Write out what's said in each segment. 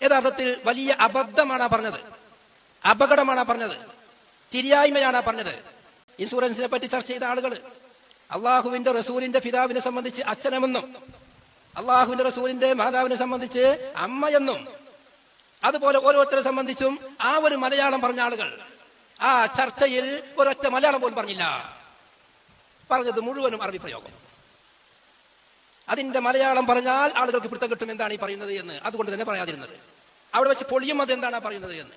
യഥാർത്ഥത്തിൽ വലിയ അബദ്ധമാണ് പറഞ്ഞത്, അപകടമാണ് പറഞ്ഞത്, തിരിയായ്മയാണ് പറഞ്ഞത്. ഇൻഷുറൻസിനെ പറ്റി ചർച്ച ചെയ്ത ആളുകൾ അള്ളാഹുവിന്റെ റസൂലിന്റെ പിതാവിനെ സംബന്ധിച്ച് അച്ഛനെന്നും അള്ളാഹുവിന്റെ റസൂലിന്റെ മാതാവിനെ സംബന്ധിച്ച് അമ്മയെന്നും അതുപോലെ ഓരോരുത്തരെ സംബന്ധിച്ചും ആ ഒരു മലയാളം പറഞ്ഞ ആളുകൾ ആ ചർച്ചയിൽ ഒരൊറ്റ മലയാളം പോലും പറഞ്ഞില്ല. പറഞ്ഞത് മുഴുവനും അറബി പ്രയോഗം. അതിന്റെ മലയാളം പറഞ്ഞാൽ ആളുകൾക്ക് പിടുത്തം കിട്ടും എന്താണ് ഈ പറയുന്നത് എന്ന്. അതുകൊണ്ട് തന്നെ പറയാതിരുന്നത്. അവിടെ വെച്ച് പൊളിയും അത് എന്താണ് പറയുന്നത് എന്ന്.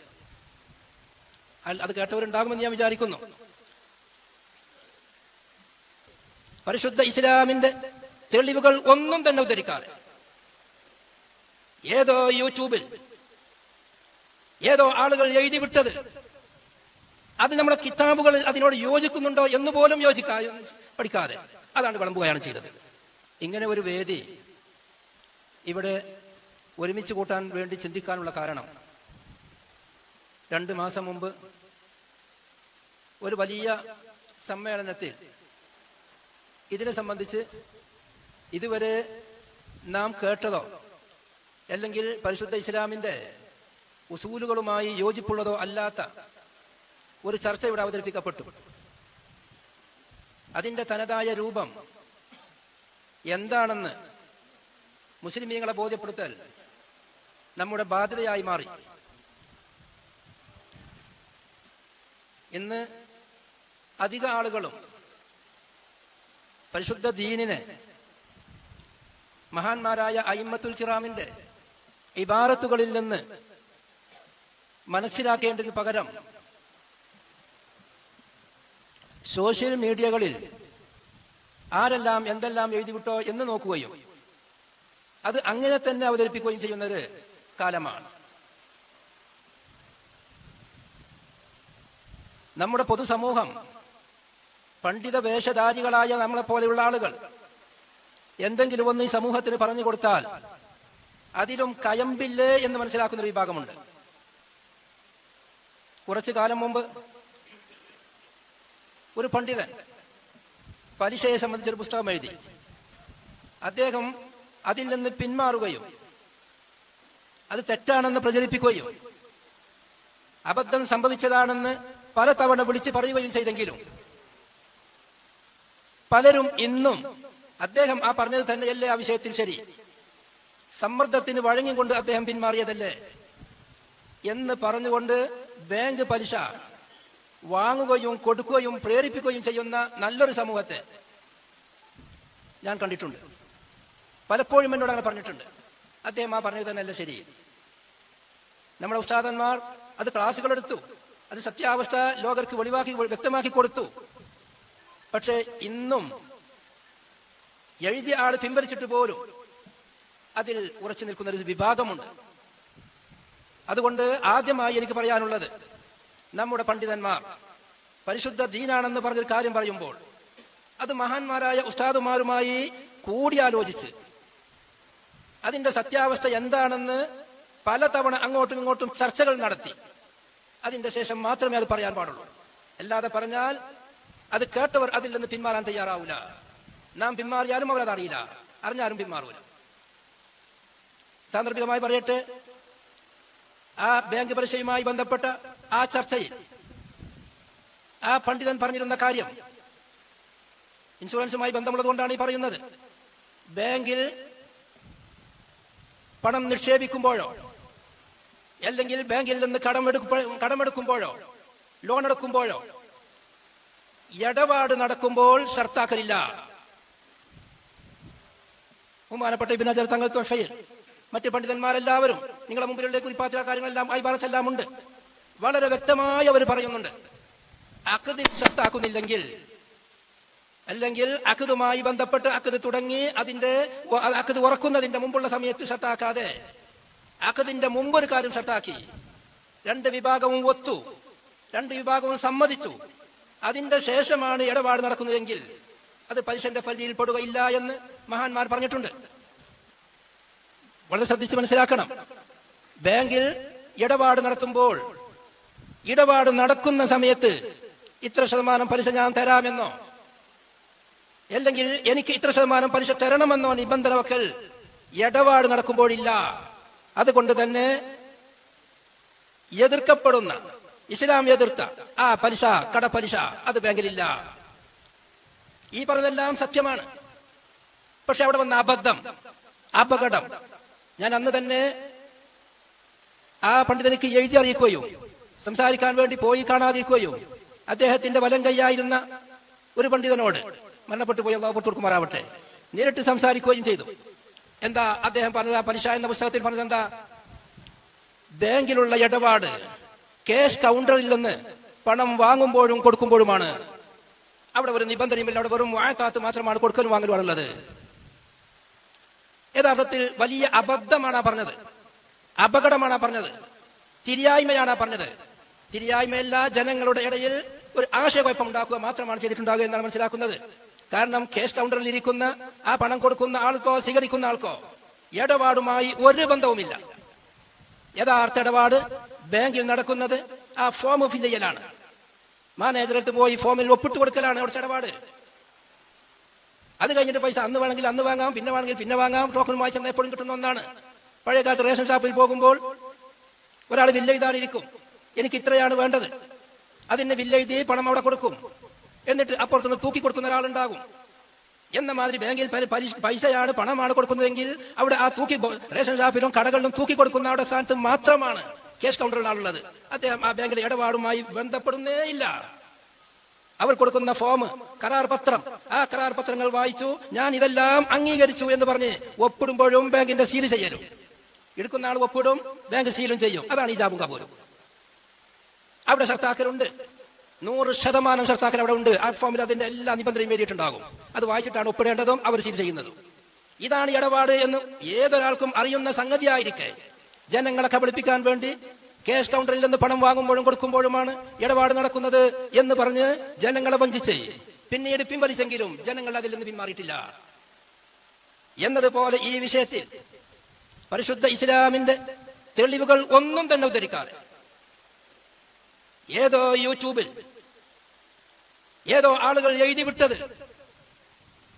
അത് കേട്ടവരുണ്ടാകുമെന്ന് ഞാൻ വിചാരിക്കുന്നു. പരിശുദ്ധ ഇസ്ലാമിന്റെ തെളിവുകൾ ഒന്നും തന്നെ ഉദ്ധരിക്കാതെ ഏതോ യൂട്യൂബിൽ ഏതോ ആളുകൾ എഴുതി വിട്ടത് അത് നമ്മുടെ കിതാബുകളിൽ അതിനോട് യോജിക്കുന്നുണ്ടോ എന്ന് പോലും പഠിക്കാതെ അതാണ് വിളമ്പുകയാണ് ചെയ്തത്. ഇങ്ങനെ ഒരു വേദി ഇവിടെ ഒരുമിച്ച് കൂട്ടാൻ വേണ്ടി ചിന്തിക്കാനുള്ള കാരണം 2 മാസം മുമ്പ് ഒരു വലിയ സമ്മേളനത്തിൽ ഇതിനെ സംബന്ധിച്ച് ഇതുവരെ നാം കേട്ടതോ അല്ലെങ്കിൽ പരിശുദ്ധ ഇസ്ലാമിന്റെ ഉസൂലുകളുമായി യോജിപ്പുള്ളതോ അല്ലാത്ത ഒരു ചർച്ച ഇവിടെ അവതരിപ്പിക്കപ്പെട്ടു. അതിന്റെ തനതായ രൂപം എന്താണെന്ന് മുസ്ലിമീങ്ങളെ ബോധ്യപ്പെടുത്തൽ നമ്മുടെ ബാധ്യതയായി മാറി. ഇന്ന് അധിക ആളുകളും പരിശുദ്ധ ദീനിനെ മഹാന്മാരായ അയിമ്മത്തുൽ കിറാമിന്റെ ഇബാറത്തുകളിൽ നിന്ന് മനസ്സിലാക്കേണ്ടതിന് പകരം സോഷ്യൽ മീഡിയകളിൽ ആരെല്ലാം എന്തെല്ലാം എഴുതിവിട്ടോ എന്ന് നോക്കുകയും അത് അങ്ങനെ തന്നെ അവതരിപ്പിക്കുകയും ചെയ്യുന്നൊരു കാലമാണ്. നമ്മുടെ പൊതുസമൂഹം പണ്ഡിത വേഷധാരികളായ നമ്മളെപ്പോലെയുള്ള ആളുകൾ എന്തെങ്കിലും ഒന്ന് ഈ സമൂഹത്തിന് പറഞ്ഞു കൊടുത്താൽ അതിലും കയമ്പില്ലേ എന്ന് മനസ്സിലാക്കുന്ന ഒരു വിഭാഗമുണ്ട്. കുറച്ചു കാലം മുമ്പ് ഒരു പണ്ഡിതൻ പലിശയെ സംബന്ധിച്ചൊരു പുസ്തകം എഴുതി. അദ്ദേഹം അതിൽ നിന്ന് പിന്മാറുകയും അത് തെറ്റാണെന്ന് പ്രചരിപ്പിക്കുകയും അബദ്ധം സംഭവിച്ചതാണെന്ന് പലതവണ വിളിച്ചു പറയുകയും ചെയ്തെങ്കിലും പലരും ഇന്നും അദ്ദേഹം ആ പറഞ്ഞത് തന്നെയല്ലേ ആ വിഷയത്തിൽ ശരി, സമ്മർദ്ദത്തിന് വഴങ്ങിക്കൊണ്ട് അദ്ദേഹം പിന്മാറിയതല്ലേ എന്ന് പറഞ്ഞുകൊണ്ട് ബാങ്ക് പലിശ വാങ്ങുകയും കൊടുക്കുകയും പ്രേരിപ്പിക്കുകയും ചെയ്യുന്ന നല്ലൊരു സമൂഹത്തെ ഞാൻ കണ്ടിട്ടുണ്ട്. പലപ്പോഴും എന്നോട് അങ്ങനെ പറഞ്ഞിട്ടുണ്ട്. അദ്ദേഹം ആ പറഞ്ഞത് തന്നെയല്ലേ ശരി. നമ്മുടെ ഉസ്താദന്മാർ അത് ക്ലാസുകൾ എടുത്തു, അത് സത്യാവസ്ഥ ലോകർക്ക് വ്യക്തമാക്കി കൊടുത്തു. പക്ഷെ ഇന്നും എഴുതിയ ആൾ പിൻവലിച്ചിട്ട് പോലും അതിൽ ഉറച്ചു നിൽക്കുന്ന ഒരു വിഭാഗമുണ്ട്. അതുകൊണ്ട് ആദ്യമായി എനിക്ക് പറയാനുള്ളത്, നമ്മുടെ പണ്ഡിതന്മാർ പരിശുദ്ധ ദീനാണെന്ന് പറഞ്ഞൊരു കാര്യം പറയുമ്പോൾ അത് മഹാന്മാരായ ഉസ്താദുമാരുമായി കൂടിയാലോചിച്ച് അതിന്റെ സത്യാവസ്ഥ എന്താണെന്ന് പലതവണ അങ്ങോട്ടും ഇങ്ങോട്ടും ചർച്ചകൾ നടത്തി അതിന്റെ ശേഷം മാത്രമേ അത് പറയാൻ പാടുള്ളൂ. അല്ലാതെ പറഞ്ഞാൽ അത് കേട്ടവർ അതിൽ നിന്ന് പിന്മാറാൻ തയ്യാറാവില്ല. നാം പിന്മാറിയാലും അവരതറിയില്ല, അറിഞ്ഞാലും പിന്മാറൂല. സാന്ദർഭികമായി പറയട്ടെ, ആ ബാങ്ക് പലിശയുമായി ബന്ധപ്പെട്ട ആ ചർച്ചയിൽ ആ പണ്ഡിതൻ പറഞ്ഞിരുന്ന കാര്യം ഇൻഷുറൻസുമായി ബന്ധമുള്ളത് കൊണ്ടാണ് ഈ പറയുന്നത്. ബാങ്കിൽ പണം നിക്ഷേപിക്കുമ്പോഴോ അല്ലെങ്കിൽ ബാങ്കിൽ നിന്ന് കടമെടുക്കുമ്പോഴോ ലോൺ എടുക്കുമ്പോഴോ ഇടപാട് നടക്കുമ്പോൾ ഷർത്താക്കലില്ല. ബഹുമാനപ്പെട്ട ഇബ്നു ഹജർ തങ്ങൾ തൊഫയിൽ മറ്റ് പണ്ഡിതന്മാരെല്ലാവരും നിങ്ങളുടെ മുമ്പിലുള്ള കുറിപ്പാത്തിലെ കാര്യങ്ങളെല്ലാം ഐബാറത്തെല്ലാം ഉണ്ട്. വളരെ വ്യക്തമായി അവർ പറയുന്നുണ്ട്, അഖദിൽ ഷർത്താക്കുന്നില്ലെങ്കിൽ അല്ലെങ്കിൽ അഖദുമായി ബന്ധപ്പെട്ട് അഖദ് തുടങ്ങി അതിന്റെ അഖദ് ഉറക്കുന്നതിന്റെ മുമ്പുള്ള സമയത്ത് ഷർത്താക്കാതെ അഖദിന്റെ മുമ്പൊരു കാര്യം ഷർത്താക്കി 2 വിഭാഗവും ഒത്തു, 2 വിഭാഗവും സമ്മതിച്ചു, അതിന്റെ ശേഷമാണ് ഇടപാട് നടക്കുന്നതെങ്കിൽ അത് പലിശന്റെ പരിധിയിൽ പെടുകയില്ല എന്ന് മഹാന്മാർ പറഞ്ഞിട്ടുണ്ട്. വളരെ ശ്രദ്ധിച്ച് മനസ്സിലാക്കണം. ബാങ്കിൽ ഇടപാട് നടത്തുമ്പോൾ ഇടപാട് നടക്കുന്ന സമയത്ത് ഇത്ര ശതമാനം പലിശ ഞാൻ തരാമെന്നോ അല്ലെങ്കിൽ എനിക്ക് ഇത്ര ശതമാനം പലിശ തരണമെന്നോ നിബന്ധന വെക്കൽ ഇടപാട് നടക്കുമ്പോഴില്ല. അതുകൊണ്ട് തന്നെ എതിർക്കപ്പെടുന്ന, ഇസ്ലാം എതിർത്ത ആ പലിശ, കടപ്പലിശ, അത് ബാങ്കിലില്ല. ഈ പറഞ്ഞതെല്ലാം സത്യമാണ്. പക്ഷെ അവിടെ വന്ന അപകടം ഞാൻ അന്ന് തന്നെ ആ പണ്ഡിതനിക്ക് എഴുതി അറിയിക്കുകയും സംസാരിക്കാൻ വേണ്ടി പോയി കാണാതിരിക്കുകയും അദ്ദേഹത്തിന്റെ വലം കൈയായിരുന്ന ഒരു പണ്ഡിതനോട്, മരണപ്പെട്ടു പോയി അല്ലാഹു പുറത്തു കൊടുക്കുമാറാവട്ടെ, നേരിട്ട് സംസാരിക്കുകയും ചെയ്തു. എന്താ അദ്ദേഹം പറഞ്ഞത്? പലിശ എന്ന പുസ്തകത്തിൽ പറഞ്ഞത് എന്താ? ബാങ്കിലുള്ള ഇടപാട് ക്യാഷ് കൗണ്ടറിൽ നിന്ന് പണം വാങ്ങുമ്പോഴും കൊടുക്കുമ്പോഴുമാണ്. അവിടെ ഒരു നിബന്ധനയുമില്ല, അവിടെ വെറും വാഴത്താത്ത് മാത്രമാണ് കൊടുക്കലും വാങ്ങലുമാണുള്ളത്. യഥാർത്ഥത്തിൽ വലിയ അബദ്ധമാണ് പറഞ്ഞത്, അപകടമാണ് പറഞ്ഞത്, തിരിയായ്മയാണ് പറഞ്ഞത്. തിരിയായ്മയല്ല, ജനങ്ങളുടെ ഇടയിൽ ഒരു ആശയക്കുഴപ്പം ഉണ്ടാക്കുക മാത്രമാണ് ചെയ്തിട്ടുണ്ടാകുക എന്നാണ് മനസ്സിലാക്കുന്നത്. കാരണം ക്യാഷ് കൗണ്ടറിൽ ഇരിക്കുന്ന ആ പണം കൊടുക്കുന്ന ആൾക്കോ സ്വീകരിക്കുന്ന ആൾക്കോ ഇടപാടുമായി ഒരു ബന്ധവുമില്ല. യഥാർത്ഥ ഇടപാട് ബാങ്കിൽ നടക്കുന്നത് ആ ഫോം ഫില്ല് ചെയ്യലാണ്. മാനേജറെടുത്ത് പോയി ഫോമിൽ ഒപ്പിട്ട് കൊടുക്കലാണ് അവിടെ ഇടപാട്. അത് കഴിഞ്ഞിട്ട് പൈസ അന്ന് വേണമെങ്കിൽ അന്ന് വാങ്ങാം, പിന്നെ വേണമെങ്കിൽ പിന്നെ വാങ്ങാം. ടോക്കൺ വായിച്ചെന്ന് എപ്പോഴും കിട്ടുന്ന ഒന്നാണ്. പഴയ കാലത്ത് റേഷൻ ഷാപ്പിൽ പോകുമ്പോൾ ഒരാൾ വില്ലെഴുതാനിരിക്കും, എനിക്ക് ഇത്രയാണ് വേണ്ടത്, അതിന് വില്ലെഴുതി പണം അവിടെ കൊടുക്കും. എന്നിട്ട് അപ്പുറത്തുനിന്ന് തൂക്കി കൊടുക്കുന്ന ഒരാളുണ്ടാകും. എന്ന മാതിരി ബാങ്കിൽ പൈസയാണ്, പണമാണ് കൊടുക്കുന്നതെങ്കിൽ അവിടെ ആ തൂക്കി, റേഷൻ ഷാപ്പിലും കടകളിലും തൂക്കി കൊടുക്കുന്ന അവിടെ സ്ഥാനത്ത് മാത്രമാണ് ക്യാഷ് കൗണ്ടറിൽ ആളുള്ളത്. അദ്ദേഹം ആ ബാങ്കിലെ ഇടപാടുമായി ബന്ധപ്പെടുന്നേ ഇല്ല. അവർ കൊടുക്കുന്ന ഫോം, കരാർ പത്രം, ആ കരാർ പത്രങ്ങൾ വായിച്ചു, ഞാൻ ഇതെല്ലാം അംഗീകരിച്ചു എന്ന് പറഞ്ഞ് ഒപ്പിടുമ്പോഴും ബാങ്കിന്റെ സീൽ ചെയ്യലും, എടുക്കുന്ന ആൾ ഒപ്പിടും, ബാങ്ക് സീലും ചെയ്യും. അതാണ് ഈ ജാബും കബൂലും. അവിടെ ഷർത്താക്കലുണ്ട്, 100% ഷർത്താക്കൽ അവിടെ ഉണ്ട്. ആ ഫോമിൽ അതിന്റെ എല്ലാ നിബന്ധനയും എഴുതിയിട്ടുണ്ടാകും. അത് വായിച്ചിട്ടാണ് ഒപ്പിടേണ്ടതും അവർ സീൽ ചെയ്യുന്നതും. ഇതാണ് ഇടപാട് എന്ന് ഏതൊരാൾക്കും അറിയുന്ന സംഗതിയായിരിക്കെ ജനങ്ങളെ കബളിപ്പിക്കാൻ വേണ്ടി ക്യാഷ് കൗണ്ടറിൽ നിന്ന് പണം വാങ്ങുമ്പോഴും കൊടുക്കുമ്പോഴുമാണ് ഇടപാട് നടക്കുന്നത് എന്ന് പറഞ്ഞ് ജനങ്ങളെ വഞ്ചിച്ച് പിന്നീട് പിൻവലിച്ചെങ്കിലും ജനങ്ങൾ അതിൽ നിന്ന് പിന്മാറിയിട്ടില്ല. എന്നതുപോലെ ഈ വിഷയത്തിൽ പരിശുദ്ധ ഇസ്ലാമിന്റെ തെളിവുകൾ ഒന്നും തന്നെ ഉദ്ധരിക്കാതെ ഏതോ യൂട്യൂബിൽ ഏതോ ആളുകൾ എഴുതി വിട്ടത്,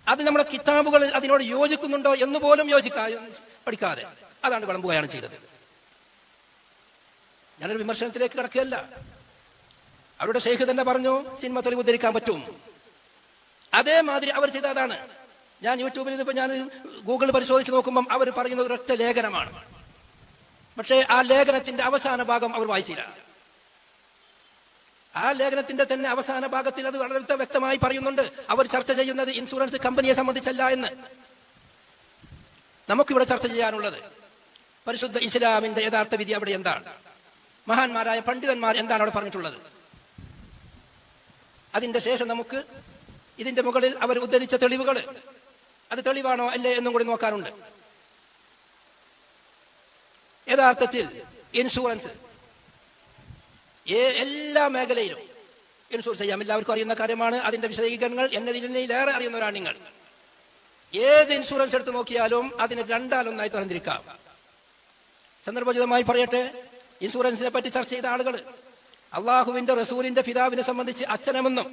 അത് നമ്മുടെ കിതാബുകളിൽ അതിനോട് യോജിക്കുന്നുണ്ടോ എന്ന് പോലും പഠിക്കാതെ അതാണ് വിളമ്പുകയാണ് ചെയ്തത്. ഞാനൊരു വിമർശനത്തിലേക്ക് കിടക്കുകയല്ല. അവരുടെ ഷെയ്ഖ് തന്നെ പറഞ്ഞു സിനിമ തെളിവ് ഉദ്ധരിക്കാൻ പറ്റും. അതേമാതിരി അവർ ചെയ്ത അതാണ്. ഞാൻ യൂട്യൂബിൽ ഇതിപ്പോ ഞാൻ ഗൂഗിൾ പരിശോധിച്ച് നോക്കുമ്പോൾ അവർ പറയുന്നത് ഒരൊറ്റ ലേഖനമാണ്. പക്ഷേ ആ ലേഖനത്തിന്റെ അവസാന ഭാഗം അവർ വായിച്ചില്ല. ആ ലേഖനത്തിന്റെ തന്നെ അവസാന ഭാഗത്തിൽ അത് വളരെ വ്യക്തമായി പറയുന്നുണ്ട്. അവർ ചർച്ച ചെയ്യുന്നത് ഇൻഷുറൻസ് കമ്പനിയെ സംബന്ധിച്ചല്ല എന്ന്. നമുക്കിവിടെ ചർച്ച ചെയ്യാനുള്ളത് പരിശുദ്ധ ഇസ്ലാമിന്റെ യഥാർത്ഥ വിധി അവിടെ എന്താണ്, മഹാന്മാരായ പണ്ഡിതന്മാർ എന്താണ് അവിടെ പറഞ്ഞിട്ടുള്ളത്. അതിന്റെ ശേഷം നമുക്ക് ഇതിന്റെ മുകളിൽ അവർ ഉദ്ധരിച്ച തെളിവുകൾ അത് തെളിവാണോ അല്ലേ എന്നും കൂടി നോക്കാനുണ്ട്. യഥാർത്ഥത്തിൽ ഇൻഷുറൻസ് എല്ലാ മേഖലയിലും ഇൻഷുർ ചെയ്യാം, എല്ലാവർക്കും അറിയുന്ന കാര്യമാണ്. അതിന്റെ വിശദീകരണങ്ങൾ എന്നതിലേറെ അറിയുന്നവരാണ് നിങ്ങൾ. ഏത് ഇൻഷുറൻസ് എടുത്ത് നോക്കിയാലും അതിന് രണ്ടാലൊന്നായി തരംതിരിക്കാം. സന്ദർഭോചിതമായി പറയട്ടെ, ഇൻഷുറൻസിനെ പറ്റി ചർച്ച ചെയ്ത ആളുകൾ അള്ളാഹുവിന്റെ റസൂലിന്റെ പിതാവിനെ സംബന്ധിച്ച് അച്ഛനെന്നും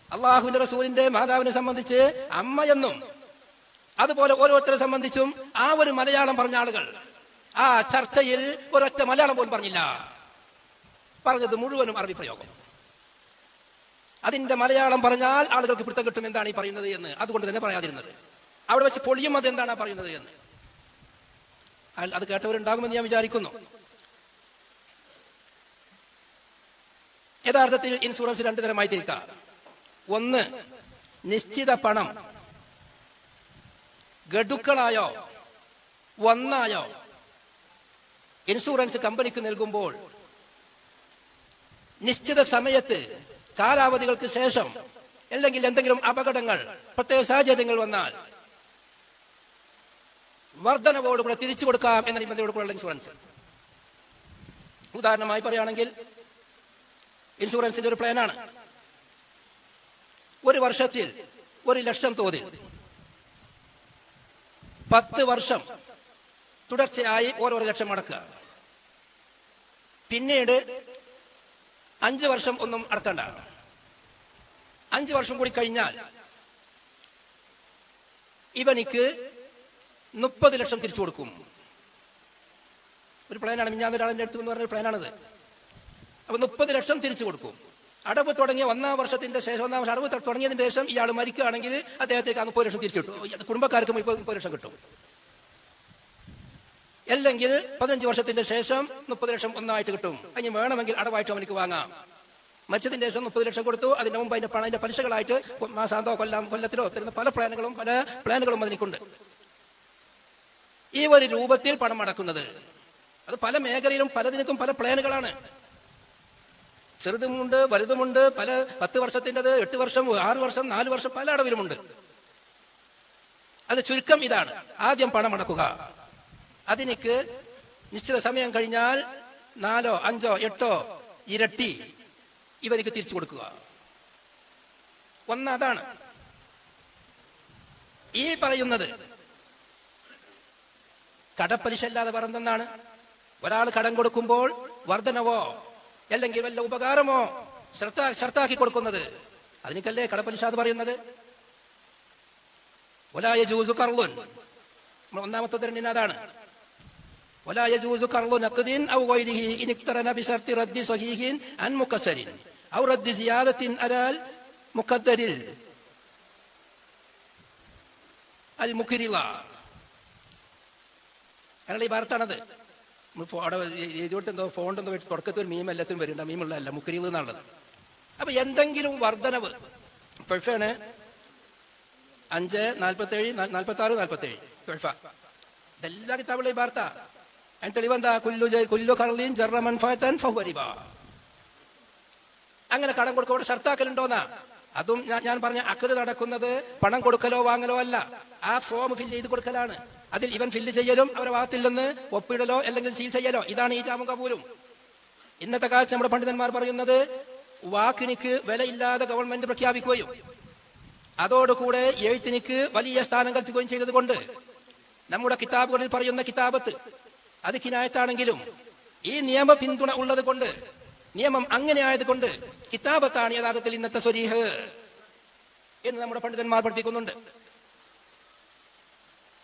അള്ളാഹുവിന്റെ റസൂലിന്റെ മാതാവിനെ സംബന്ധിച്ച് അമ്മയെന്നും അതുപോലെ ഓരോരുത്തരെ സംബന്ധിച്ചും ആ ഒരു മലയാളം പറഞ്ഞ ആളുകൾ ആ ചർച്ചയിൽ ഒരൊറ്റ മലയാളം പോലും പറഞ്ഞില്ല. പറഞ്ഞത് മുഴുവനും അറബി പ്രയോഗം. അതിന്റെ മലയാളം പറഞ്ഞാൽ ആളുകൾക്ക് പിടുത്തം കിട്ടും എന്താണ് ഈ പറയുന്നത് എന്ന്. അതുകൊണ്ട് തന്നെ പറയാതിരുന്നത്. അവിടെ വെച്ച് പൊളിയും അത് എന്താണ് പറയുന്നത് എന്ന്. അത് കേട്ടവരുണ്ടാകുമെന്ന് ഞാൻ വിചാരിക്കുന്നു. യഥാർത്ഥത്തിൽ ഇൻഷുറൻസ് രണ്ടു തരമായി തിരിക്കാം. ഒന്ന്, നിശ്ചിത പണം ഗഡുക്കളായോ ഒന്നായോ ഇൻഷുറൻസ് കമ്പനിക്ക് നൽകുമ്പോൾ നിശ്ചിത സമയത്ത് കാലാവധികൾക്ക് ശേഷം അല്ലെങ്കിൽ എന്തെങ്കിലും അപകടങ്ങൾ പ്രത്യേക സാഹചര്യങ്ങൾ വന്നാൽ വർധനവോടുകൂടെ തിരിച്ചു കൊടുക്കാം എന്ന നിബന്ധനയോടുകൂടിയുള്ള ഇൻഷുറൻസ്. ഉദാഹരണമായി പറയുകയാണെങ്കിൽ ഇൻഷുറൻസിന്റെ ഒരു പ്ലാനാണ്. ഒരു വർഷത്തിൽ 1,00,000 തോതിൽ 10 വർഷം തുടർച്ചയായി ഓരോ ലക്ഷം അടക്കുക. പിന്നീട് 5 വർഷം ഒന്നും അടക്കണ്ട. 5 വർഷം കൂടി കഴിഞ്ഞാൽ ഇവനിക്ക് 30 ലക്ഷം തിരിച്ചു കൊടുക്കും. ഒരു പ്ലാനാണ്. മിഞ്ഞാന്ന് ഒരാളിന്റെ അടുത്ത് എന്ന് പറഞ്ഞ പ്ലാനാണിത്. അപ്പൊ 30 ലക്ഷം തിരിച്ചു കൊടുക്കും. അടവ് തുടങ്ങിയ 1-ാം വർഷത്തിന്റെ ശേഷം, 1-ാം വർഷം അടവ് തുടങ്ങിയതിന് ശേഷം ഇയാൾ മരിക്കുകയാണെങ്കിൽ അദ്ദേഹത്തേക്ക് 30 ലക്ഷം തിരിച്ചു കിട്ടും. കുടുംബക്കാർക്ക് 30 ലക്ഷം കിട്ടും. അല്ലെങ്കിൽ 15 വർഷത്തിന്റെ ശേഷം 30 ലക്ഷം ഒന്നായിട്ട് കിട്ടും. അതിന് വേണമെങ്കിൽ അടവായിട്ട് അവനക്ക് വാങ്ങാം. മരിച്ചതിന് ശേഷം 30 ലക്ഷം കൊടുത്തു, അതിന്റെ മുമ്പ് അതിന്റെ പലിശകളായിട്ട് മാസാന്തോ കൊല്ലത്തിലോ തരുന്ന പല പ്ലാനുകളും അതിനുണ്ട്. ഈ ഒരു രൂപത്തിൽ പണം അടക്കുന്നത് അത് പല മേഖലയിലും പലതിനും പല പ്ലാനുകളാണ്. ചെറുതുമുണ്ട്, വലുതുമുണ്ട്, പല 10 വർഷത്തിൻ്റെത്, 8 വർഷം, 6 വർഷം, 4 വർഷം, പല അടവിലുമുണ്ട്. അത് ചുരുക്കം ഇതാണ്: ആദ്യം പണം അടക്കുക. അതിനിക്ക് നിശ്ചിത സമയം കഴിഞ്ഞാൽ 4, 5, 8 ഇരട്ടി ഇവർക്ക് തിരിച്ചു കൊടുക്കുക. അതാണ് ഈ പറയുന്നത്. കടപ്പലിശ അല്ലാതെ പറഞ്ഞെന്നാണ്. ഒരാൾ കടം കൊടുക്കുമ്പോൾ വർധനവോ അല്ലെങ്കിൽ വല്ല ഉപകാരമോ ഷർത്താക്കി കൊടുക്കുന്നത്, അതിനൊക്കല്ലേ കടപ്പലിശ എന്ന് പറയുന്നത്. വലാ യജൂസു ഖർളുൻ, ഒന്നാമത്തെ ഉദാഹരണം അതാണ്. വലാ യജൂസു ഖർളു നഖ്ദിൻ ഔ ഗൈരിഹി ഇൻ ഇഖ്തറന ബിശർത്തി റദ്ദി സ്വഹീഹിൻ അൻ മുകസ്സരിൻ ഔ റദ്ദി സിയാദത്തിൻ അലാൽ മുഖദ്ദരിൽ അൽ മുഖരിള. അയാൾ ഈ ഭാരത്താണത്. അവിടെ എഴുതിയോട്ട് എന്തോ ഫോണ്ട് എന്തോ വെച്ച് തുടക്കത്തിൽ ഒരു മീം എല്ലാത്തിനും വരുന്നുണ്ട്. മീമുള്ളതല്ല, മുഖരിൽ എന്നുള്ളത്. അപ്പൊ എന്തെങ്കിലും വർധനവ് തൊഴഫാണ്. 5, 47, 46, 47 തൊഴഫ. ഇതെല്ലാ കിതാബുള്ള ഈ വാർത്ത. അതിന് തെളിവെന്താ? കുല്ലു ഖർളിൻ ജറ മൻഫഅതൻ ഫഹുവ റിബ. അങ്ങനെ കടം കൊടുക്കുമ്പോൾ ഷർത്താക്കലുണ്ടോന്നാ? അതും ഞാൻ പറഞ്ഞ അഖദ് നടക്കുന്നത് പണം കൊടുക്കലോ വാങ്ങലോ അല്ല, ആ ഫോം ഫില്ല് ചെയ്ത് കൊടുക്കലാണ്. അതിൽ ഇവൻ ഫില്ല് ചെയ്യലും അവരുടെ ഭാഗത്തിൽ നിന്ന് ഒപ്പിടലോ അല്ലെങ്കിൽ സീൽ ചെയ്യലോ, ഇതാണ് ഈ ജാമും കബൂലും. ഇന്നത്തെ കാലത്ത് നമ്മുടെ പണ്ഡിതന്മാർ പറയുന്നത് വാക്കിനിക്ക് വിലയില്ലാതെ ഗവൺമെന്റ് പ്രഖ്യാപിക്കുകയും അതോടുകൂടെ എഴുത്തിനിക്ക് വലിയ സ്ഥാനം കൽപ്പിക്കുകയും ചെയ്തതുകൊണ്ട് നമ്മുടെ കിതാബുകളിൽ പറയുന്ന കിതാബത്ത് അത് കിനായത്താണെങ്കിലും ഈ നിയമ പിന്തുണ ഉള്ളത് കൊണ്ട്, നിയമം അങ്ങനെ ആയതുകൊണ്ട് കിതാബത്താണ് യഥാർത്ഥത്തിൽ ഇന്നത്തെ സ്വരീഹ് എന്ന് നമ്മുടെ പണ്ഡിതന്മാർ പഠിപ്പിക്കുന്നുണ്ട്.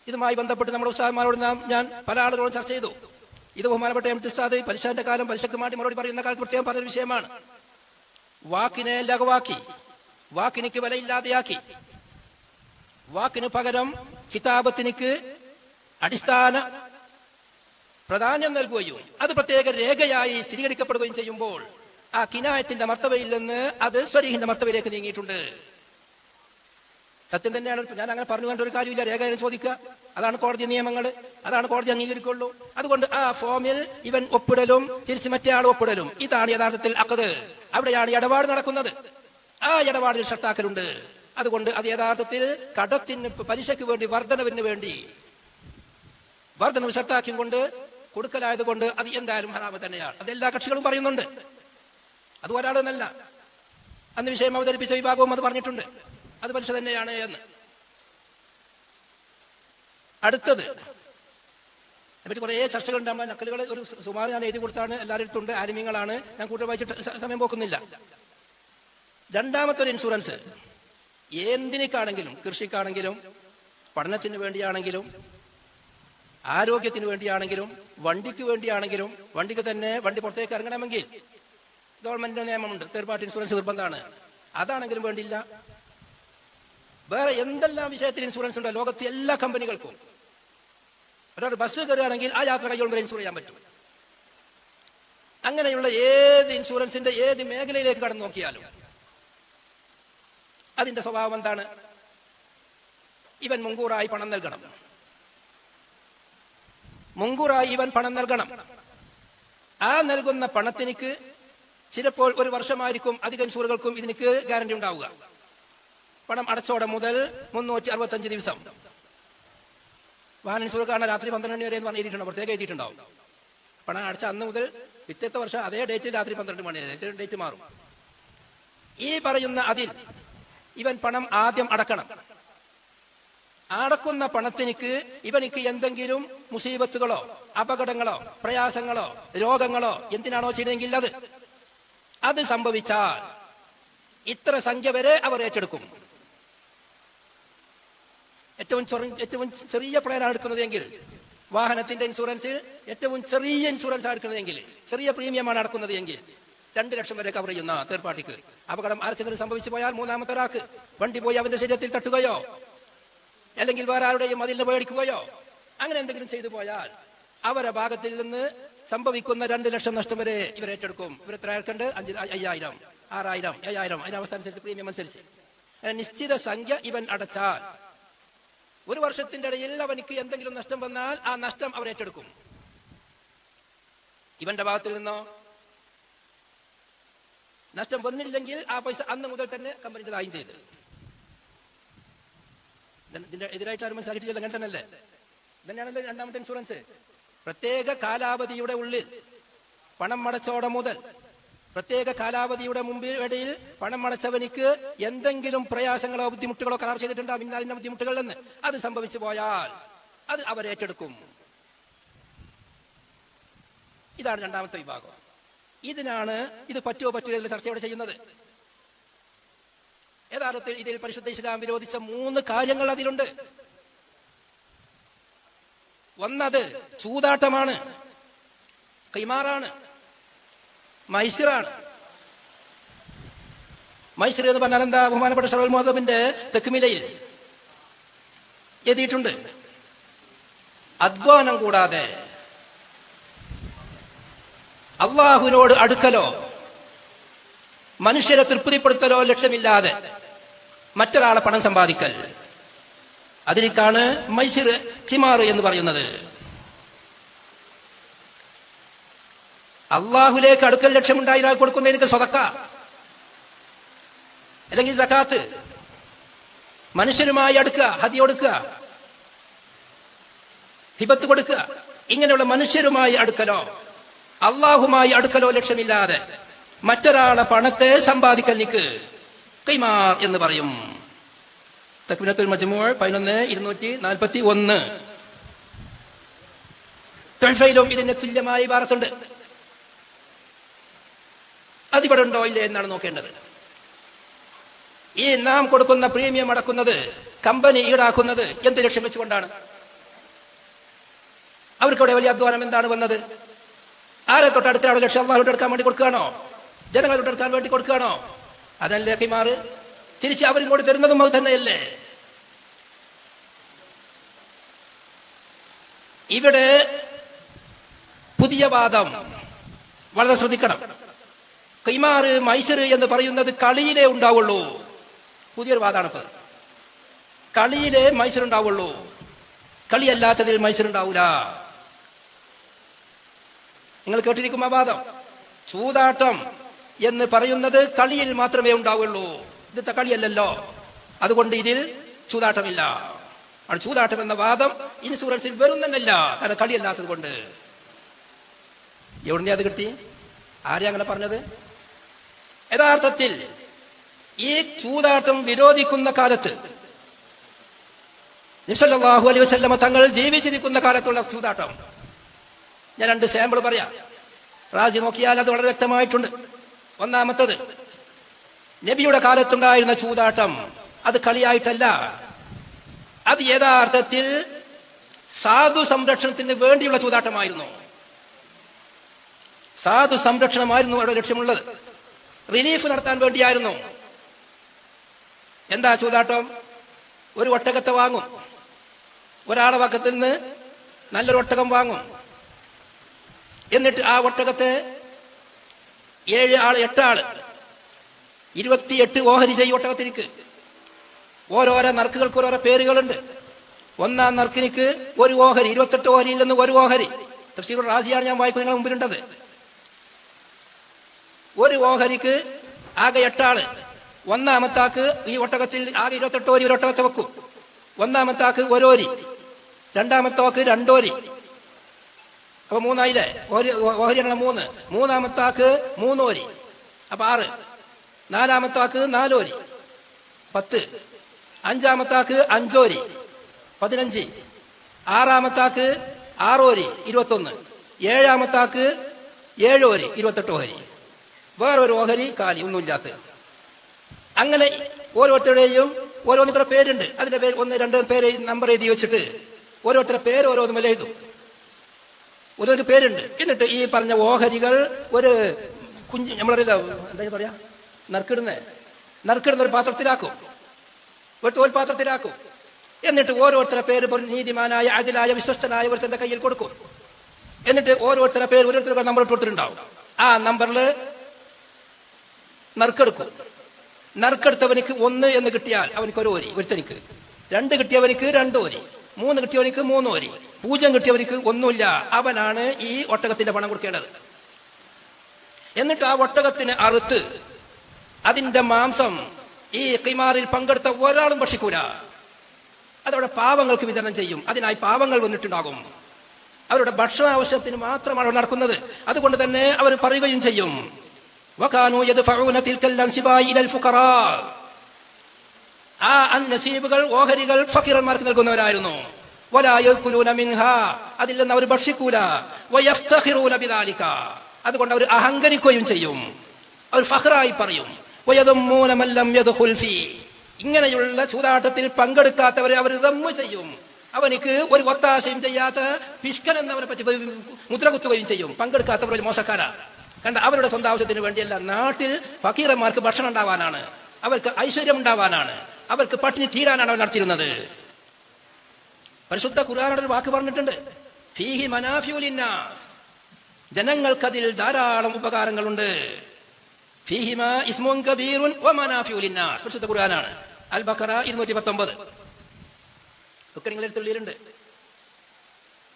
ഇതുമായി ബന്ധപ്പെട്ട് നമ്മുടെ ഉസ്താദന്മാരോട് ഞാൻ പല ആളുകളോട് ചർച്ച ചെയ്തു. ഇത് ബഹുമാനപ്പെട്ട എം ടി ഉസ്താദ് പലിശന്റെ കാലം പലിശക്ക് മാറ്റി മറുപടി പറയുന്ന കാലത്ത് പ്രത്യേകം പറഞ്ഞൊരു വിഷയമാണ്. വാക്കിനെ ലഘുവാക്കി, വാക്കിനിക്ക് വിലയില്ലാതെയാക്കി, വാക്കിന് പകരം കിതാബത്തിനിക്ക് അടിസ്ഥാന പ്രാധാന്യം നൽകുകയും അത് പ്രത്യേക രേഖയായി സ്ഥിരീകരിക്കപ്പെടുകയും ചെയ്യുമ്പോൾ ആ കിനായത്തിന്റെ മർത്തബയിൽ നിന്ന് അത് സ്വരീഹിന്റെ മർത്തബയിലേക്ക് നീങ്ങിയിട്ടുണ്ട്. സത്യം തന്നെയാണ്. ഞാൻ അങ്ങനെ പറഞ്ഞു കണ്ട ഒരു കാര്യമില്ല. രേഖ ചോദിക്കുക, അതാണ് കോടതി നിയമങ്ങൾ, അതാണ് കോടതി അംഗീകരിക്കുള്ളൂ. അതുകൊണ്ട് ആ ഫോമിൽ ഇവൻ ഒപ്പിടലും തിരിച്ച് മറ്റേ ആൾ ഒപ്പിടലും, ഇതാണ് യഥാർത്ഥത്തിൽ അഖദ്. അവിടെയാണ് ഇടപാട് നടക്കുന്നത്. ആ ഇടപാടിൽ ഷർത്താക്കലുണ്ട്. അതുകൊണ്ട് അത് യഥാർത്ഥത്തിൽ കടത്തിന് പലിശയ്ക്ക് വേണ്ടി വർധനവിന് വേണ്ടി വർധനവ് ഷർത്താക്കിയും കൊണ്ട് കൊടുക്കലായതുകൊണ്ട് അത് എന്തായാലും ഹറാമ് തന്നെയാണ്. അതെല്ലാ കക്ഷികളും പറയുന്നുണ്ട്. അത് ഒരാളെന്നല്ല, അന്ന് വിഷയം അവതരിപ്പിച്ച വിഭാഗവും അത് പറഞ്ഞിട്ടുണ്ട്, അത് പലിശ തന്നെയാണ് എന്ന്. അടുത്തത് അതിനെപ്പറ്റി കുറേ ചർച്ചകളുണ്ട്. നമ്മൾ നക്കലുകൾ ഒരു സുമാർ ഞാൻ എഴുതി കൊടുത്താണ്, എല്ലാവരും അടുത്തുണ്ട്, ആലിമ്യങ്ങളാണ്, ഞാൻ കൂടുതൽ വായിച്ചിട്ട് സമയം പോക്കുന്നില്ല. രണ്ടാമത്തെ ഒരു ഇൻഷുറൻസ് എന്തിനേക്കാണെങ്കിലും, കൃഷിക്കാണെങ്കിലും പഠനത്തിന് വേണ്ടിയാണെങ്കിലും ആരോഗ്യത്തിന് വേണ്ടിയാണെങ്കിലും വണ്ടിക്ക് വേണ്ടിയാണെങ്കിലും, വണ്ടിക്ക് തന്നെ വണ്ടി പുറത്തേക്ക് ഇറങ്ങണമെങ്കിൽ ഗവൺമെന്റിന്റെ നിയമമുണ്ട്, തേർഡ് പാർട്ടി ഇൻഷുറൻസ് നിർബന്ധമാണ്. അതാണെങ്കിലും വേണ്ടില്ല. വേറെ എന്തെല്ലാം വിഷയത്തിൽ ഇൻഷുറൻസ് ഉണ്ടോ ലോകത്തെ എല്ലാ കമ്പനികൾക്കും. ഒരാൾ ബസ് കയറുകയാണെങ്കിൽ ആ യാത്ര കൈകൊണ്ട് ഇൻഷുർ ചെയ്യാൻ പറ്റും. അങ്ങനെയുള്ള ഏത് ഇൻഷുറൻസിന്റെ ഏത് മേഖലയിലേക്ക് കടന്നു നോക്കിയാലും അതിന്റെ സ്വഭാവം എന്താണ്? ഇവൻ മുൻകൂറായി പണം നൽകണം, മുൻകൂറായി ഇവൻ പണം നൽകണം. ആ നൽകുന്ന പണത്തിനിക്ക് ചിലപ്പോൾ ഒരു വർഷമായിരിക്കും അധിക ഇൻഷുറുകൾക്കും ഇതിനിക്ക് ഗ്യാരണ്ടി ഉണ്ടാവുക. പണം അടച്ചോടെ മുതൽ 365 ദിവസം. വാഹന ഇൻഷുർ കാരണം രാത്രി 12 മണി വരെ എന്ന് പറഞ്ഞിട്ടുണ്ടാവും, പ്രത്യേകം എഴുതിയിട്ടുണ്ടാവും. പണം അടച്ച അന്ന് മുതൽ പിറ്റത്തെ വർഷം അതേ ഡേറ്റിൽ രാത്രി 12 മണി വരെ ഡേറ്റ് മാറും. ഈ പറയുന്ന അതിൽ ഇവൻ പണം ആദ്യം അടക്കണം. അടക്കുന്ന പണത്തിനിക്ക് ഇവനിക്ക് എന്തെങ്കിലും മുസീബത്തുകളോ അപകടങ്ങളോ പ്രയാസങ്ങളോ രോഗങ്ങളോ എന്തിനാണോ ചെയ്തെങ്കിൽ അത് സംഭവിച്ചാൽ ഇത്ര സംഖ്യ വരെ അവർ ഏറ്റെടുക്കും. ഏറ്റവും ചെറിയ പ്ലാനാണ് എടുക്കുന്നതെങ്കിൽ, വാഹനത്തിന്റെ ഇൻഷുറൻസ് ഏറ്റവും ചെറിയ ഇൻഷുറൻസ് ആണ് എടുക്കുന്നതെങ്കിൽ, ചെറിയ പ്രീമിയമാണ് അടക്കുന്നത് എങ്കിൽ 2 ലക്ഷം വരെ കവർ ചെയ്യുന്ന തേർഡ് പാർട്ടിക്ക്. അപകടം ആർക്കെങ്കിലും സംഭവിച്ചു പോയാൽ മൂന്നാമത്തെ ഒരാൾക്ക് വണ്ടി പോയി അവന്റെ ശരീരത്തിൽ തട്ടുകയോ അല്ലെങ്കിൽ വേറെ ആരുടെയും മതിലിന് പേടിക്കുകയോ അങ്ങനെ എന്തെങ്കിലും ചെയ്തു പോയാൽ അവരെ ഭാഗത്തിൽ നിന്ന് സംഭവിക്കുന്ന 2 ലക്ഷം നഷ്ടം വരെ ഇവർ ഏറ്റെടുക്കും. ഇവർ എത്ര അയക്കേണ്ടത്? 5000, 6000, 7000. അതിന് അവസ്ഥ അനുസരിച്ച് പ്രീമിയം അനുസരിച്ച് നിശ്ചിത സംഖ്യ ഇവൻ അടച്ചാൽ 1 വർഷത്തിന്റെ ഇടയിൽ അവനിക്ക് എന്തെങ്കിലും നഷ്ടം വന്നാൽ ആ നഷ്ടം അവർ ഏറ്റെടുക്കും. ഇവന്റെ ഭാഗത്തിൽ നിന്നോ നഷ്ടം വന്നില്ലെങ്കിൽ ആ പൈസ അന്ന് മുതൽ തന്നെ കമ്പനിൻ്റെതായും ചെയ്ത്. ഇതിന്റെ എതിരായിട്ട് ആരും മനസ്സിലാക്കിയിട്ടില്ല. അങ്ങനെ തന്നെയല്ലേ? തന്നെയാണല്ലോ രണ്ടാമത്തെ ഇൻഷുറൻസ്. പ്രത്യേക കാലാവധിയുടെ ഉള്ളിൽ പണം അടച്ചോടെ മുതൽ പ്രത്യേക കാലാവധിയുടെ മുമ്പിൽ ഇടയിൽ പണം അടച്ചവനിക്ക് എന്തെങ്കിലും പ്രയാസങ്ങളോ ബുദ്ധിമുട്ടുകളോ കരാർ ചെയ്തിട്ടുണ്ടോ ഇന്ന ബുദ്ധിമുട്ടുകൾ എന്ന് അത് സംഭവിച്ചു പോയാൽ അത് അവരേറ്റെടുക്കും. ഇതാണ് രണ്ടാമത്തെ വിഭാഗം. ഇത് പറ്റുമോ പറ്റുമോ ചർച്ച ഇവിടെ ചെയ്യുന്നത്. യഥാർത്ഥത്തിൽ ഇതിൽ പരിശുദ്ധ ഇസ്ലാം വിരോധിച്ച 3 കാര്യങ്ങൾ അതിലുണ്ട്. ഒന്നത് ചൂതാട്ടമാണ്, ഖിമാറാണ്, മൈസിറാണ്. മൈസിർ എന്ന് പറഞ്ഞാൽ എന്താ? ബഹുമാനപ്പെട്ട ഷറഫുൽ മുഅദ്ദബിന്റെ തക്മിലയിൽ എഴുതിയിട്ടുണ്ട്, അധ്വാനം കൂടാതെ അള്ളാഹുവിനോട് അടുക്കലോ മനുഷ്യരെ തൃപ്തിപ്പെടുത്തലോ ലക്ഷ്യമില്ലാതെ മറ്റൊരാളെ പണം സമ്പാദിക്കൽ. അതിലേക്കാണ് മൈസിർ, ഖിമാർ എന്ന് പറയുന്നത്. അള്ളാഹുലേക്ക് അടുക്കൽ ലക്ഷ്യമുണ്ടായി കൊടുക്കുന്നതിന് സ്വതക്ക അല്ലെങ്കിൽ സകാത്ത്, മനുഷ്യരുമായി അടുക്കുക, ഹദി കൊടുക്കുക, ഹിബത്ത് കൊടുക്കുക, ഇങ്ങനെയുള്ള മനുഷ്യരുമായി അടുക്കലോ അള്ളാഹുമായി അടുക്കലോ ലക്ഷ്യമില്ലാതെ മറ്റൊരാളെ പണത്തെ സമ്പാദിക്കലിക്ക് ഖിമാർ എന്ന് പറയും. തക്മിനത്തുൽ മജ്മൂഅ് 11/241. തുഹ്ഫയിലും ഇതിന് തുല്യമായ ഇബാറത്തുണ്ട്. അതിവിടെ ഉണ്ടോ ഇല്ലേ എന്നാണ് നോക്കേണ്ടത്. ഈ നാം കൊടുക്കുന്ന പ്രീമിയം അടക്കുന്നത് കമ്പനി ഈടാക്കുന്നത് എന്ത് ലക്ഷ്യം വെച്ചുകൊണ്ടാണ്? അവർക്കിവിടെ വലിയ അധ്വാനം എന്താണ് വന്നത്? ആരെ തൊട്ടടുത്താണ് ലക്ഷ്യം? അള്ളാഹുവിന്റെ എടുക്കാൻ വേണ്ടി കൊടുക്കുകയാണോ? ജനങ്ങളെ തൊട്ടെടുക്കാൻ വേണ്ടി കൊടുക്കുകയാണോ? അതല്ലേ ഖിമാർ? തിരിച്ച് അവരിങ്ങോട്ട് തരുന്നതും അത് തന്നെയല്ലേ? ഇവിടെ പുതിയ വാദം വളരെ ശ്രദ്ധിക്കണം. ഖിമാർ, മൈസിർ എന്ന് പറയുന്നത് കളിയിലേ ഉണ്ടാവുള്ളൂ. പുതിയൊരു വാദാണിപ്പോ. കളിയിലേ മൈസിർ ഉണ്ടാവുള്ളൂ, കളിയല്ലാത്തതിൽ മൈസിർ ഉണ്ടാവൂല. നിങ്ങൾ കേട്ടിരിക്കും ആ വാദം. ചൂതാട്ടം എന്ന് പറയുന്നത് കളിയിൽ മാത്രമേ ഉണ്ടാവുള്ളൂ. ഇത് കളിയല്ലല്ലോ, അതുകൊണ്ട് ഇതിൽ ചൂതാട്ടമില്ല. ചൂതാട്ടം എന്ന വാദം ഇൻഷുറൻസിൽ വരുന്നല്ല, കാരണം കളിയല്ലാത്തത് കൊണ്ട്. എവിടുന്നേ അത് കിട്ടി? ആരെയാ അങ്ങനെ പറഞ്ഞത്? യഥാർത്ഥത്തിൽ ഈ ചൂതാട്ടം വിരോധിക്കുന്ന കാലത്ത് നബി സല്ലല്ലാഹു അലൈഹി വസല്ലമ തങ്ങൾ ജീവിച്ചിരിക്കുന്ന കാലത്തുള്ള ചൂതാട്ടം ഞാൻ 2 സാമ്പിൾ പറയാം. റാജി നോക്കിയാൽ അത് വളരെ വ്യക്തമായിട്ടുണ്ട്. ഒന്നാമത്തത്, നബിയുടെ കാലത്തുണ്ടായിരുന്ന ചൂതാട്ടം അത് കളിയായിട്ടല്ല, അത് യഥാർത്ഥത്തിൽ സാധു സംരക്ഷണത്തിന് വേണ്ടിയുള്ള ചൂതാട്ടമായിരുന്നു. സാധു സംരക്ഷണമായിരുന്നു അവരുടെ ലക്ഷ്യമുള്ളത്. റിലീഫ് നടത്താൻ വേണ്ടിയായിരുന്നു. എന്താ ചൂതാട്ടം? ഒരു ഒട്ടകത്തെ വാങ്ങും, ഒരാളെ പക്കത്തിൽ നിന്ന് നല്ലൊരു ഒട്ടകം വാങ്ങും. എന്നിട്ട് ആ ഒട്ടകത്തെ 8 ആള് 28 ഓഹരി ചെയ്യും ഒട്ടകത്തിനിക്ക്. ഓരോരോ നറുക്കുകൾക്ക് ഓരോരോ പേരുകളുണ്ട്. ഒന്നാം നറുക്കിനിക്ക് 1 ഓഹരി, 28 ഓഹരിയിൽ നിന്ന് 1 ഓഹരി. തഫ്സീർ റാസിയാണ് ഞാൻ വായിക്കുന്നത്, നിങ്ങളുടെ മുമ്പിലുണ്ടത്. 1 ഓഹരിക്ക് ആകെ 8 ആള്. ഒന്നാമത്താക്ക് ഈ ഒട്ടകത്തിൽ ആകെ 28 ഓരി ഒരു ഒട്ടകത്തെ വെക്കും. ഒന്നാമത്താക്ക് 1 ഓരി, രണ്ടാമത്താക്ക് 2 ഓരി. അപ്പൊ 3 ആയില്ലേ? ഓഹരിയാണ് 3. മൂന്നാമത്താക്ക് 3 ഓരി, അപ്പൊ 6. നാലാമത്താക്ക് 4 ഓരി, 10. അഞ്ചാമത്താക്ക് 5 ഓരി, 15. ആറാമത്താക്ക് 6 ഓരി, 21. ഏഴാമത്താക്ക് 7 ഓരി, 28 ഓഹരി. വേറൊരു ഓഹരി കാലി, ഒന്നുമില്ലാത്ത. അങ്ങനെ ഓരോരുത്തരുടെയും ഓരോന്നിത്ര പേരുണ്ട്. അതിന്റെ പേര് 1, 2 പേര് നമ്പർ എഴുതി വെച്ചിട്ട് ഓരോരുത്തരുടെ പേര് ഓരോന്നും എഴുതും. ഓരോരു പേരുണ്ട്. എന്നിട്ട് ഈ പറഞ്ഞ ഓഹരികൾ ഒരു കുഞ്ഞ് നമ്മളറിയില്ല എന്താ പറയാ നറുക്കിടുന്ന ഒരു പാത്രത്തിലാക്കും, ഒരു തോൽപാത്രത്തിലാക്കും. എന്നിട്ട് ഓരോരുത്തരുടെ പേര് നീതിമാനായ അതിലായ വിശ്വസ്തനായ ഒരുത്തന്റെ കയ്യിൽ കൊടുക്കും. എന്നിട്ട് ഓരോരുത്തരുടെ പേര് ഓരോരുത്തരുടെ നമ്പർ ഇട്ടുകൊടുത്തിട്ടുണ്ടാവും. ആ നമ്പറിൽ നറുക്കെടുക്കും. നറുക്കെടുത്തവനിക്ക് 1 എന്ന് കിട്ടിയാൽ അവനിക്ക് 1 ഓരി, ഒരുത്തനിക്ക് 2 കിട്ടിയവനിക്ക് 2 ഓരി, 3 കിട്ടിയവനിക്ക് 3 ഓരി, 0 കിട്ടിയവനിക്ക് ഒന്നുമില്ല. അവനാണ് ഈ ഒട്ടകത്തിന്റെ പണം കൊടുക്കേണ്ടത്. എന്നിട്ട് ആ ഒട്ടകത്തിന് അറുത്ത് അതിന്റെ മാംസം ഈ ഖിമാറിൽ പങ്കെടുത്ത ഒരാളും ഭക്ഷിക്കൂല. അതവിടെ പാവങ്ങൾക്ക് വിതരണം ചെയ്യും. അതിനായി പാവങ്ങൾ വന്നിട്ടുണ്ടാകും. അവരുടെ ഭക്ഷണ ആവശ്യത്തിന് മാത്രമാണ് നടക്കുന്നത്. അതുകൊണ്ട് തന്നെ അവർ പറയുകയും ചെയ്യും, ആ അന്നസീബുകൾ ഓഹരികൾ ഫഖീറന്മാർക്ക് നൽകുന്നവരായിരുന്നു. അതിൽ നിന്ന് അവർ ഭക്ഷിക്കൂല. അതുകൊണ്ട് അവർ അഹങ്കരിക്കുകയും ചെയ്യും. അവർ ഫഖറായി പറയും. ഇങ്ങനെയുള്ള ചൂതാട്ടത്തിൽ പങ്കെടുക്കാത്തവരെ അവർ ദമ്മ് ചെയ്യും. അവനിക്ക് ഒരു ഒത്താശയും ചെയ്യാത്ത പിഷ്കൻ എന്നവരെ പറ്റി മുദ്ര കുത്തുകയും ചെയ്യും. പങ്കെടുക്കാത്തവർ ഒരു മോശക്കാരാ. കണ്ട, അവരുടെ സ്വന്തം ആവശ്യത്തിന് വേണ്ടിയല്ല, നാട്ടിൽ ഫക്കീറന്മാർക്ക് ഭക്ഷണം ഉണ്ടാവാനാണ്, അവർക്ക് ഐശ്വര്യം ഉണ്ടാവാനാണ്, അവർക്ക് പട്ടിണി തീരാനാണ് അവർ നടത്തിയിരുന്നത്. പരിശുദ്ധ ഖുർആനിൽ ഒരു വാക്ക് പറഞ്ഞിട്ടുണ്ട്, ഫീഹി മനാഫിഉ ലിന്നാസ്, ജനങ്ങൾക്കതിൽ ധാരാളം ഉപകാരങ്ങളുണ്ട്. ഫീഹിമാ ഇസ്മുൻ കബീറുൻ വ മനാഫിഉ ലിന്നാസ്. പരിശുദ്ധ ഖുർആനാണ്. അൽ ബഖറ 219. ഒക്കെ നിങ്ങളുടെ അടുത്തുള്ളിലുണ്ട്.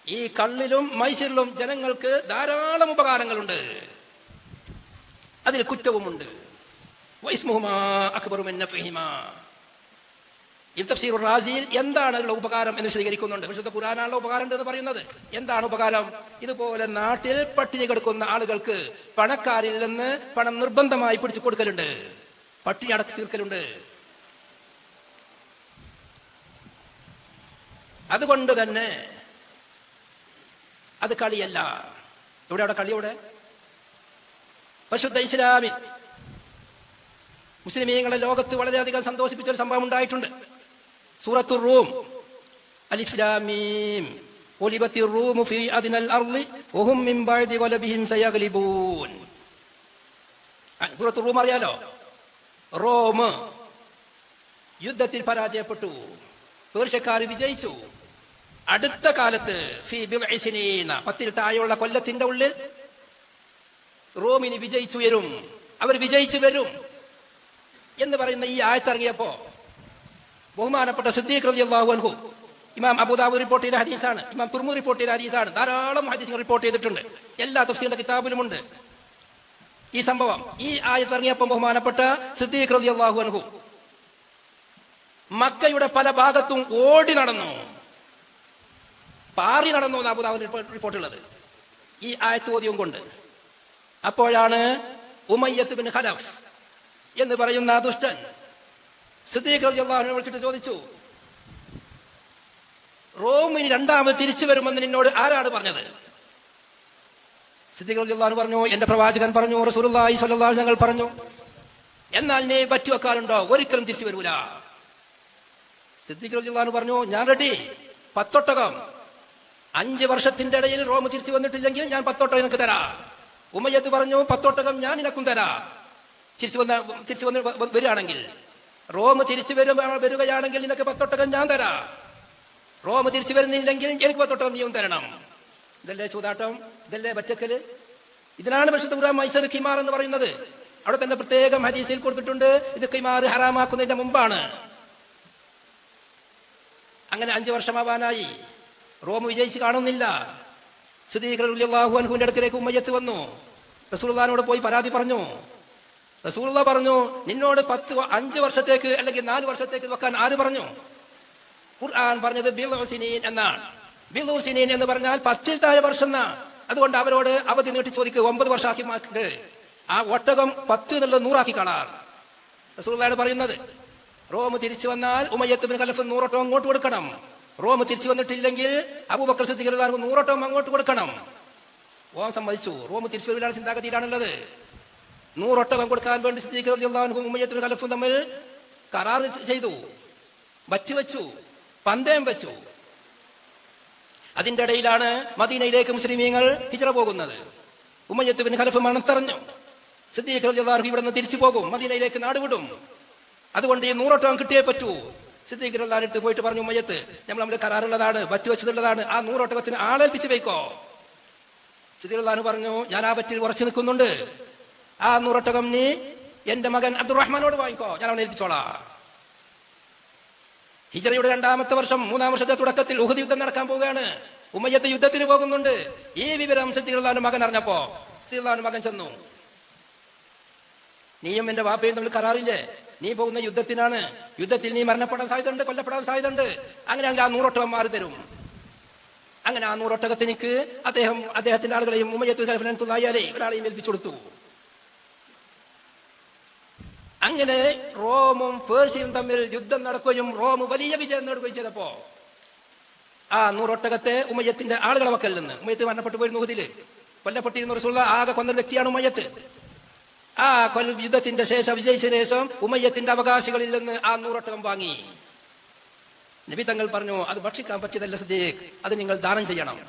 ഈ കള്ളിലും മൈസിറിലും ജനങ്ങൾക്ക് ധാരാളം ഉപകാരങ്ങളുണ്ട്, അതിൽ കുറ്റവുമുണ്ട്. തഫ്സീറുർ റാസിയിൽ എന്താണ് അതിലുള്ള ഉപകാരം എന്ന് വിശദീകരിക്കുന്നുണ്ട്. വിശുദ്ധ ഖുർആനിലുള്ള ഉപകാരം എന്ന് പറയുന്നത് എന്താണ് ഉപകാരം? ഇതുപോലെ നാട്ടിൽ പട്ടിണി കിടക്കുന്ന ആളുകൾക്ക് പണക്കാരിൽ നിന്ന് പണം നിർബന്ധമായി പിടിച്ചു കൊടുക്കലുണ്ട്, പട്ടിണി അടക്കി തീർക്കലുണ്ട്. അതുകൊണ്ട് തന്നെ അത് കളിയല്ല. അവിടെ കളിയോടെ പരിശുദ്ധ ഇസ്ലാമിൽ മുസ്ലിമീങ്ങളെ ലോകത്ത് വളരെയധികം സന്തോഷിപ്പിച്ച ഒരു സംഭവം ഉണ്ടായിട്ടുണ്ട്. സൂറത്തുർ റൂം, അലിഫ് ലാം മീം, ഗുലിബത്തിർ റൂമു ഫീ അദ്നൽ അർളി വഹും മിൻ ബഅദി ഗലബിഹിം സയഗ്ലിബൂൻ. സൂറത്തുർ റൂം അറിയാലോ. റോം യുദ്ധത്തിൽ പരാജയപ്പെട്ടു, പേർഷ്യക്കാർ വിജയിച്ചു. അടുത്ത കാലത്ത് ഫീ ബിദ്ഇ സിനീന, 10 താഴെയുള്ള കൊല്ലത്തിന്റെ ഉള്ളിൽ റോമിന് വിജയിച്ചുയരും, അവർ വിജയിച്ചു വരും എന്ന് പറയുന്ന ഈ ആയത്തിറങ്ങിയപ്പോ ബഹുമാനപ്പെട്ട സിദ്ദീഖ് റളിയല്ലാഹു അൻഹു, ഇമാം അബൂദാവൂദ് റിപ്പോർട്ട് ചെയ്ത ഹദീസാണ്, ഇമാം തുർമുദി റിപ്പോർട്ട് ചെയ്ത ഹദീസാണ്, ധാരാളം ഹദീസുകൾ റിപ്പോർട്ട് ചെയ്തിട്ടുണ്ട്, എല്ലാ തഫ്സീറിന്റെ കിതാബിലുമുണ്ട് ഈ സംഭവം. ഈ ആയത്തിറങ്ങിയപ്പോൾ ബഹുമാനപ്പെട്ട സിദ്ദീഖ് റളിയല്ലാഹു അൻഹു മക്കയുടെ പല ഭാഗത്തും ഓടി നടന്നു, പാറി നടന്നു എന്ന് അബൂദാവൂദ് റിപ്പോർട്ടുള്ളത് ഈ ആയത്ത് ഓതിയും കൊണ്ട്. അപ്പോഴാണ് ഉമയ്യത്ത് ബിൻ ഖലഫ് എന്ന് പറയുന്ന ആ ദുഷ്ടൻ സിദ്ദീഖ് റളിയല്ലാഹു അൻഹു വിളിച്ചിട്ട് ചോദിച്ചു, റോമിന് രണ്ടാമത് തിരിച്ചു വരുമെന്ന് നിന്നോട് ആരാണ് പറഞ്ഞത്? സിദ്ദീഖ് റളിയല്ലാഹു അൻഹു പറഞ്ഞു, എന്റെ പ്രവാചകൻ പറഞ്ഞു, റസൂലുള്ളാഹി സ്വല്ലല്ലാഹു അലൈഹി വസല്ലം പറഞ്ഞു. എന്നാൽ നീ പറ്റുവെക്കാറുണ്ടോ? ഒരിക്കലും തിരിച്ചു വരൂല. സിദ്ദീഖ് റളിയല്ലാഹു അൻഹു പറഞ്ഞു, ഞാൻ റെഡി, 10 ഒട്ടകം. 5 വർഷത്തിന്റെ ഇടയിൽ റോം തിരിച്ചു വന്നിട്ടില്ലെങ്കിൽ ഞാൻ 10 ഒട്ടകം നിനക്ക് തരാം. ഉമയ്യത്ത് പറഞ്ഞു, 10 ഒട്ടകം ഞാൻ നിനക്കും തരാം, തിരിച്ചു വന്ന് വരികയാണെങ്കിൽ. റോം തിരിച്ചു വരികയാണെങ്കിൽ നിനക്ക് 10 ഒട്ടകം ഞാൻ തരാം. റോം തിരിച്ചു വരുന്നില്ലെങ്കിൽ എനിക്ക് 10 ഒട്ടകം നീയും തരണം. ഇതല്ലേ ചൂതാട്ടം? ഇതല്ലേ പച്ചക്കല്? ഇതിനാണ് പരിശുദ്ധ ഖുർആൻ മൈസർ ഖിമാർ എന്ന് പറയുന്നത്. അവിടെ തന്നെ പ്രത്യേകം ഹദീസിൽ കൊടുത്തിട്ടുണ്ട്, ഇത് ഖിമാർ ഹറാമാക്കുന്നതിന്റെ മുമ്പാണ്. അങ്ങനെ 5 വർഷമാവാനായി, റോം വിജയിച്ച് കാണുന്നില്ല. സിദ്ദീഖ് റളിയല്ലാഹു അൻഹുവിന്റെ അടുക്കലേക്ക് ഉമയ്യത്ത് വന്നു, റസൂലുള്ളാഹിനോട് പോയി പരാതി പറഞ്ഞു. റസൂലുള്ളാഹി പറഞ്ഞു, നിന്നോട് 5 വർഷത്തേക്ക് അല്ലെങ്കിൽ 4 വർഷത്തേക്ക് വെക്കാൻ ആര് പറഞ്ഞു? ഖുർആൻ പറഞ്ഞത് ബിദ്ഉ സിനീൻ എന്നാണ്. ബിദ്ഉ സിനീൻ എന്ന് പറഞ്ഞാൽ 10 താഴെ വർഷം എന്നാ. അതുകൊണ്ട് അവരോട് അവധി നീട്ടി ചോദിക്കുക, 9 വർഷമാക്കി മാറ്റിട്ട് ആ ഒട്ടകം 10 എന്നുള്ളത് 100 ആക്കി കാണാൻ. റസൂലുള്ളാഹിയാണ് പറയുന്നത്. റോം തിരിച്ചു വന്നാൽ ഉമയ്യത്ത് ബിൻ ഖലഫ് 100 ഒട്ടകം അങ്ങോട്ട് കൊടുക്കണം. റോം തിരിച്ചു വന്നിട്ടില്ലെങ്കിൽ അബൂബക്കർ സിദ്ദീഖ് റളിയല്ലാഹു അൻഹു 100 ഒട്ടകം അങ്ങോട്ട് കൊടുക്കണം. ഓൻ സമ്മതിച്ചു. റോം തിരിച്ചു വരില്ലാതെ ചിന്താഗതിയിലാണുള്ളത്. 100 ഒട്ടകം കൊടുക്കാൻ വേണ്ടി സിദ്ദീഖ് റളിയല്ലാഹു അൻഹു ഉമയ്യത്ത് ബിൻ ഖലഫും തമ്മിൽ കരാർ ചെയ്തു, വെച്ചു, പന്തയം വെച്ചു. അതിന്റെ ഇടയിലാണ് മദീനയിലേക്ക് മുസ്ലിമീങ്ങൾ ഹിജ്റ പോകുന്നത്. ഉമയ്യത്ത് ബിൻ ഖലഫ് മണത്തറിഞ്ഞു. സിദ്ദീഖ് റളിയല്ലാഹു അൻഹു ഇവിടെ നിന്ന് തിരിച്ചു പോകും, മദീനയിലേക്ക് നാടുവിടും. അതുകൊണ്ട് ഈ 100 ഒട്ടകം കിട്ടിയേ പറ്റൂ. സിദ്ദീഖ് റളിയല്ലാഹു അടുത്ത് പോയിട്ട് പറഞ്ഞു, ഉമ്മയ്യത്ത്, നമ്മൾ കരാറുള്ളതാണ്, പറ്റുവെച്ചതുള്ളതാണ്, ആ 100 ഒട്ടകത്തിന് ആളേൽപ്പിച്ച് വയ്ക്കോ. സിദ്ദീഖ് റളിയല്ലാഹു പറഞ്ഞു, ഞാൻ ആ പറ്റിൽ ഉറച്ചു നിൽക്കുന്നുണ്ട്. ആ 100 ഒട്ടകം നീ എന്റെ മകൻ അബ്ദുറഹ്മാനോട് വാങ്ങിക്കോ, ഞാൻ അവനെ ഏൽപ്പിച്ചോളാം. ഹിജ്റയുടെ 2ാമത്തെ വർഷം 3ാം വർഷത്തെ തുടക്കത്തിൽ ഉഹദ് യുദ്ധം നടക്കാൻ പോവുകയാണ്. ഉമ്മയ്യത്ത് യുദ്ധത്തിന് പോകുന്നുണ്ട്. ഈ വിവരം സിദ്ദീഖ് റളിയല്ലാഹു മകൻ അറിഞ്ഞപ്പോ സിദ്ദീഖ് റളിയല്ലാഹു മകൻ ചെന്നു, നീയും എന്റെ വാപ്പയും തമ്മിൽ കരാറില്ലേ, നീ പോകുന്ന യുദ്ധത്തിനാണ്, യുദ്ധത്തിൽ നീ മരണപ്പെടാൻ സാധ്യതയുണ്ട്, കൊല്ലപ്പെടാൻ സാധ്യതയുണ്ട്, അങ്ങനെയാണെങ്കിൽ ആ 100 ഒട്ടകം മാറി തരും. അങ്ങനെ ആ 100 ഒട്ടകത്തിനിക്ക് അദ്ദേഹത്തിന്റെ ആളുകളെയും ഉമ്മയ്യത്ത് ഒരാളെയും ഏൽപ്പിച്ചു കൊടുത്തു. അങ്ങനെ റോമും പേർഷ്യയും തമ്മിൽ യുദ്ധം നടക്കുകയും റോം വലിയ വിജയം നേടുകയും ചെയ്തപ്പോ ആ 100 ഒട്ടകത്തെ ഉമ്മയ്യത്തിന്റെ ആളുകളെ വക്കൽ നിന്ന്, ഉമ്മയ്യത്ത് മരണപ്പെട്ടു പോയിരുന്നു, ഉഹദില് കൊല്ലപ്പെട്ടിരുന്ന റസൂലുള്ളാഹി ആകെ കൊന്നൊരു വ്യക്തിയാണ് ഉമ്മയ്യത്ത്. ആ യുദ്ധത്തിന്റെ ശേഷം, വിജയിച്ചതിന് ശേഷം ഉമ്മയ്യത്തിന്റെ അവകാശികളിൽ നിന്ന് ആ 100 ഒട്ടകം വാങ്ങി. നബി തങ്ങൾ പറഞ്ഞു, അത് ഭക്ഷിക്കാൻ പറ്റിയതല്ല സിദ്ദീഖ്, അത് നിങ്ങൾ ദാനം ചെയ്യണം.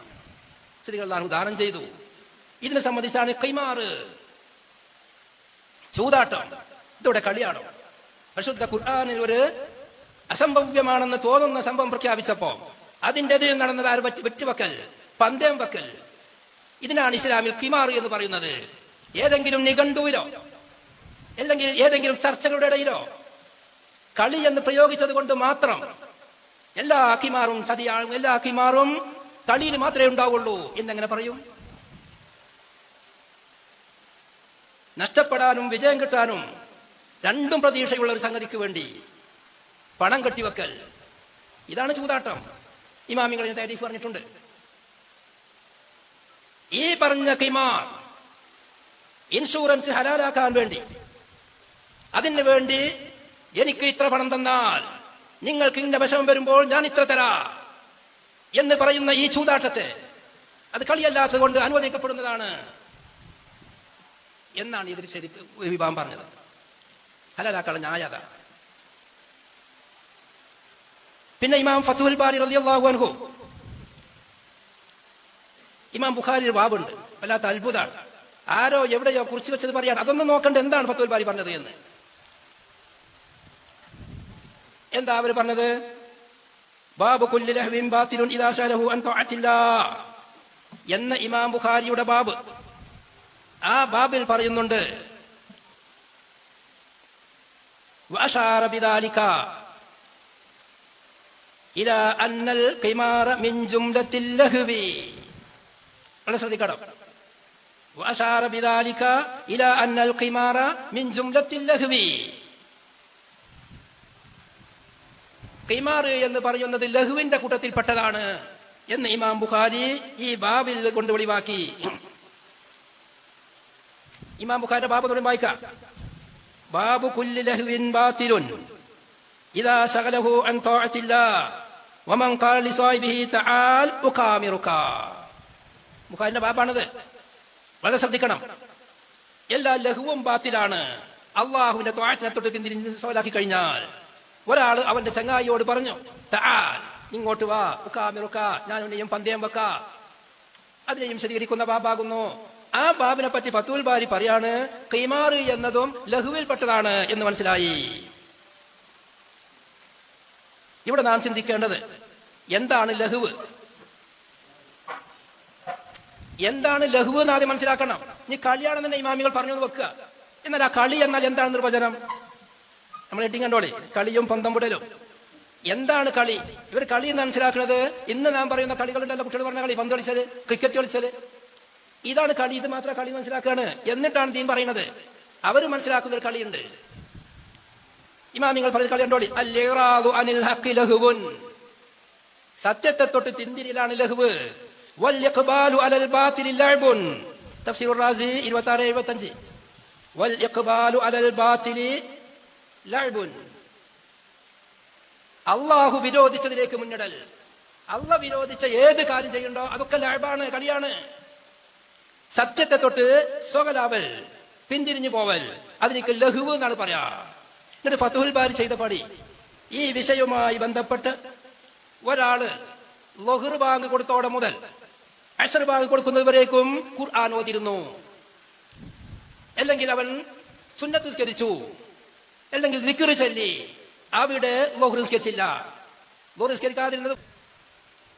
സിദ്ദീഖ് റളിയല്ലാഹു ദാനം ചെയ്തു. ഇതിനെ സംബന്ധിച്ചാണ് ഖൈമാർ, ചൂതാട്ടം. ഇതോടെ കളിയാണോ? പരിശുദ്ധ ഖുർആനിൽ ഒരു അസംഭവ്യമാണെന്ന് തോന്നുന്ന സംഭവം പ്രഖ്യാപിച്ചപ്പോ അതിന്റെ എതിരിൽ നടന്നത് ആര്? വെറ്റുവെക്കൽ, പന്തയം വെക്കൽ. ഇതിനാണ് ഇസ്ലാമിൽ ഖിമാർ എന്ന് പറയുന്നത്. ഏതെങ്കിലും നിഘണ്ടുവിലോ അല്ലെങ്കിൽ ഏതെങ്കിലും ചർച്ചകളുടെ ഇടയിലോ കളി എന്ന് പ്രയോഗിച്ചത് കൊണ്ട് മാത്രം എല്ലാ ഖിമാറും ചതിയാണ്, എല്ലാ ഖിമാറും കളിയിൽ മാത്രമേ ഉണ്ടാവുള്ളൂ എന്നെങ്ങനെ പറയും? നഷ്ടപ്പെടാനും വിജയം കിട്ടാനും രണ്ടും പ്രതീക്ഷയുള്ള ഒരു സംഗതിക്ക് വേണ്ടി പണം കെട്ടിവെക്കൽ, ഇതാണ് ചൂതാട്ടം. ഇമാമികൾ താരീഫ് പറഞ്ഞിട്ടുണ്ട്. ഈ പറഞ്ഞ ഖിമാർ ഇൻഷുറൻസ് ഹലാലാക്കാൻ വേണ്ടി, അതിന് വേണ്ടി എനിക്ക് ഇത്ര പണം തന്നാൽ നിങ്ങൾക്ക് ഇന്ന വിഷമം വരുമ്പോൾ ഞാൻ ഇത്ര തരാ എന്ന് പറയുന്ന ഈ ചൂതാട്ടത്തെ അത് കളിയല്ലാത്തത് കൊണ്ട് അനുവദിക്കപ്പെടുന്നതാണ് എന്നാണ് ഇതിൽ ശരി വിഭാഗം പറഞ്ഞത്. ഹലാലാക്കാനുള്ള ന്യായത. പിന്നെ ഇമാം ഫത്ഹുൽ ബാരി റളിയല്ലാഹു അൻഹു, ഇമാം ബുഖാരിയുടെ ബാബുണ്ട്, വല്ലാത്ത അത്ഭുതമാണ്. ആരോ എവിടെയോ കുറിച്ച് വെച്ചത് പറയാണ്, അതൊന്നും നോക്കണ്ട എന്താണ് ഫത്ഹുൽ ബാരി പറഞ്ഞത് എന്ന്. എന്താ അവർ പറഞ്ഞത്? ബാബു കുല്ലി ലഹ്വിൻ ബാതിലുൻ ഇദാ ശഅലഹു അൻ തഅത്തില്ലാഹ് എന്ന ഇമാം ബുഖാരിയുടെ ബാബ്. ആ ബാബിൽ പറയുന്നുണ്ട്, വഅശാറ ബിദാലിക ഇലാ അന്നൽ ഖിമാറ മിൻ ജുംലത്തിൽ ലഹ്വി. വളരെ ശ്രദ്ധിക്കണം. വഅശാറ ബിദാലിക ഇലാ അന്നൽ ഖിമാറ മിൻ ജുംലത്തിൽ ലഹ്വി. ഖിമാർ എന്ന് പറയുന്നത് ലഹുവിന്റെ കൂട്ടത്തിൽപ്പെട്ടതാണ് എന്ന് ഇമാം ബുഖാരി ഈ ബാബിൽ കൊണ്ട് വെളിവാക്കി. ഇമാം ബുഖാരിയുടെ ബാബ് തുടങ്ങി വായിക്കാം. ബാബു കുല്ലി ലഹ്വിൻ ബാതിലുൻ ഇദാ ശഗലഹു അൻ തഅത്തില്ലാഹ് വമൻ ഖാല ലിസാഹിബിഹി തആൽ ഉഖാമിറുക. ബുഖാരിയുടെ ബാബാണത്. വളരെ ശ്രദ്ധിക്കണം. എല്ലാ ലഹുവും ബാത്തിലാണ്. അള്ളാഹുവിന്റെ ത്വാഅത്തിനെ തൊട്ട് പിന്തിരിഞ്ഞ് സോലാക്കി കഴിഞ്ഞാൽ ഒരാൾ അവന്റെ ചങ്ങായിയോട് പറഞ്ഞു, തആൽ ഇങ്ങോട്ട് വാ, ഉഖാമിറുക, ഞാൻ ഉന്നെയും പന്തയം വെക്ക, അതിനെയും വിശദീകരിക്കുന്ന ബാബാകുന്നു. ആ ബാബിനെ പറ്റി ഫത്ഹുൽ ബാരി പറയാണ്, ഖിമാർ എന്നതും ലഹുവിൽപ്പെട്ടതാണ് എന്ന് മനസ്സിലായി. ഇവിടെ നാം ചിന്തിക്കേണ്ടത് എന്താണ് ലഹുവ്? എന്താണ് ലഹുവ് എന്ന് ആദ്യം മനസ്സിലാക്കണം. നീ കളിയാണെന്ന് ഇമാമികൾ പറഞ്ഞു വെക്കുക. എന്നാൽ ആ കളി എന്നാൽ എന്താണ് നിർവചനം? നമ്മൾ എട്ടിങ് കണ്ടോളി, കളിയും പന്തം വിടലും. എന്താണ് കളി? ഇവർ കളി എന്ന് മനസ്സിലാക്കുന്നത് ഇന്ന് നാം പറയുന്ന കളികളുണ്ടല്ലോ, കുട്ടികൾ പറഞ്ഞ കളി, പന്ത് കളിച്ചത്, ക്രിക്കറ്റ് കളിച്ചത്, ഇതാണ് കളി. ഇത് മാത്രം കളി മനസ്സിലാക്കുകയാണ്. എന്നിട്ടാണ് ദീൻ പറയുന്നത് അവർ മനസ്സിലാക്കുന്ന ഒരു കളിയുണ്ട്. ഇമാമിങ്ങൾ പറയുന്ന കളി കണ്ടോളി, അൽ-ഇറാദു അനിൽ ഹഖി ലഹുവുൻ, സത്യത്തെ തൊട്ട് തിന്തിരിലാണ് ലഹുവ്. വൽ ഇഖ്ബാലു അലൽ ബാതിലി ലഅബുൻ, തഫ്സീർ റാസി 26-75. വൽ ഇഖ്ബാലു അലൽ ബാതിലി ലഅബുൻ, അല്ലാഹു വിരോധിച്ചതിലേക്ക് മുന്നിടൽ. അല്ലാഹു വിരോധിച്ച ഏത് കാര്യം ചെയ്യണ്ടോ അതൊക്കെ ലഅബാണ്, കളിയാണ്. സത്യത്തെ തൊട്ട് സ്വകലാവൽ, പിന്തിരിഞ്ഞു പോവൽ, അതിലേക്ക് ലഹുവ് എന്നാണ് പറയാ. എന്നിട്ട് ഫത്ഹുൽ ബാരി ചെയ്ത പടി, ഈ വിഷയവുമായി ബന്ധപ്പെട്ട് ഒരാള് ളുഹ്ർ ബാങ്ക് കൊടുത്തോടെ മുതൽ അശ്ർ ബാങ്ക് കൊടുക്കുന്നതുവരേക്കും ഖുർആൻ ഓതിരുന്നു. അല്ലെങ്കിൽ അവൻ സുന്നത്ത് നിസ്കരിച്ചു, അല്ലെങ്കിൽ ദിക്ർ ചൊല്ലി, അവിടെ ളുഹ്ർ നിസ്കരിച്ചില്ല. ളുഹ്ർ നിസ്കരിക്കാതിരുന്നത്.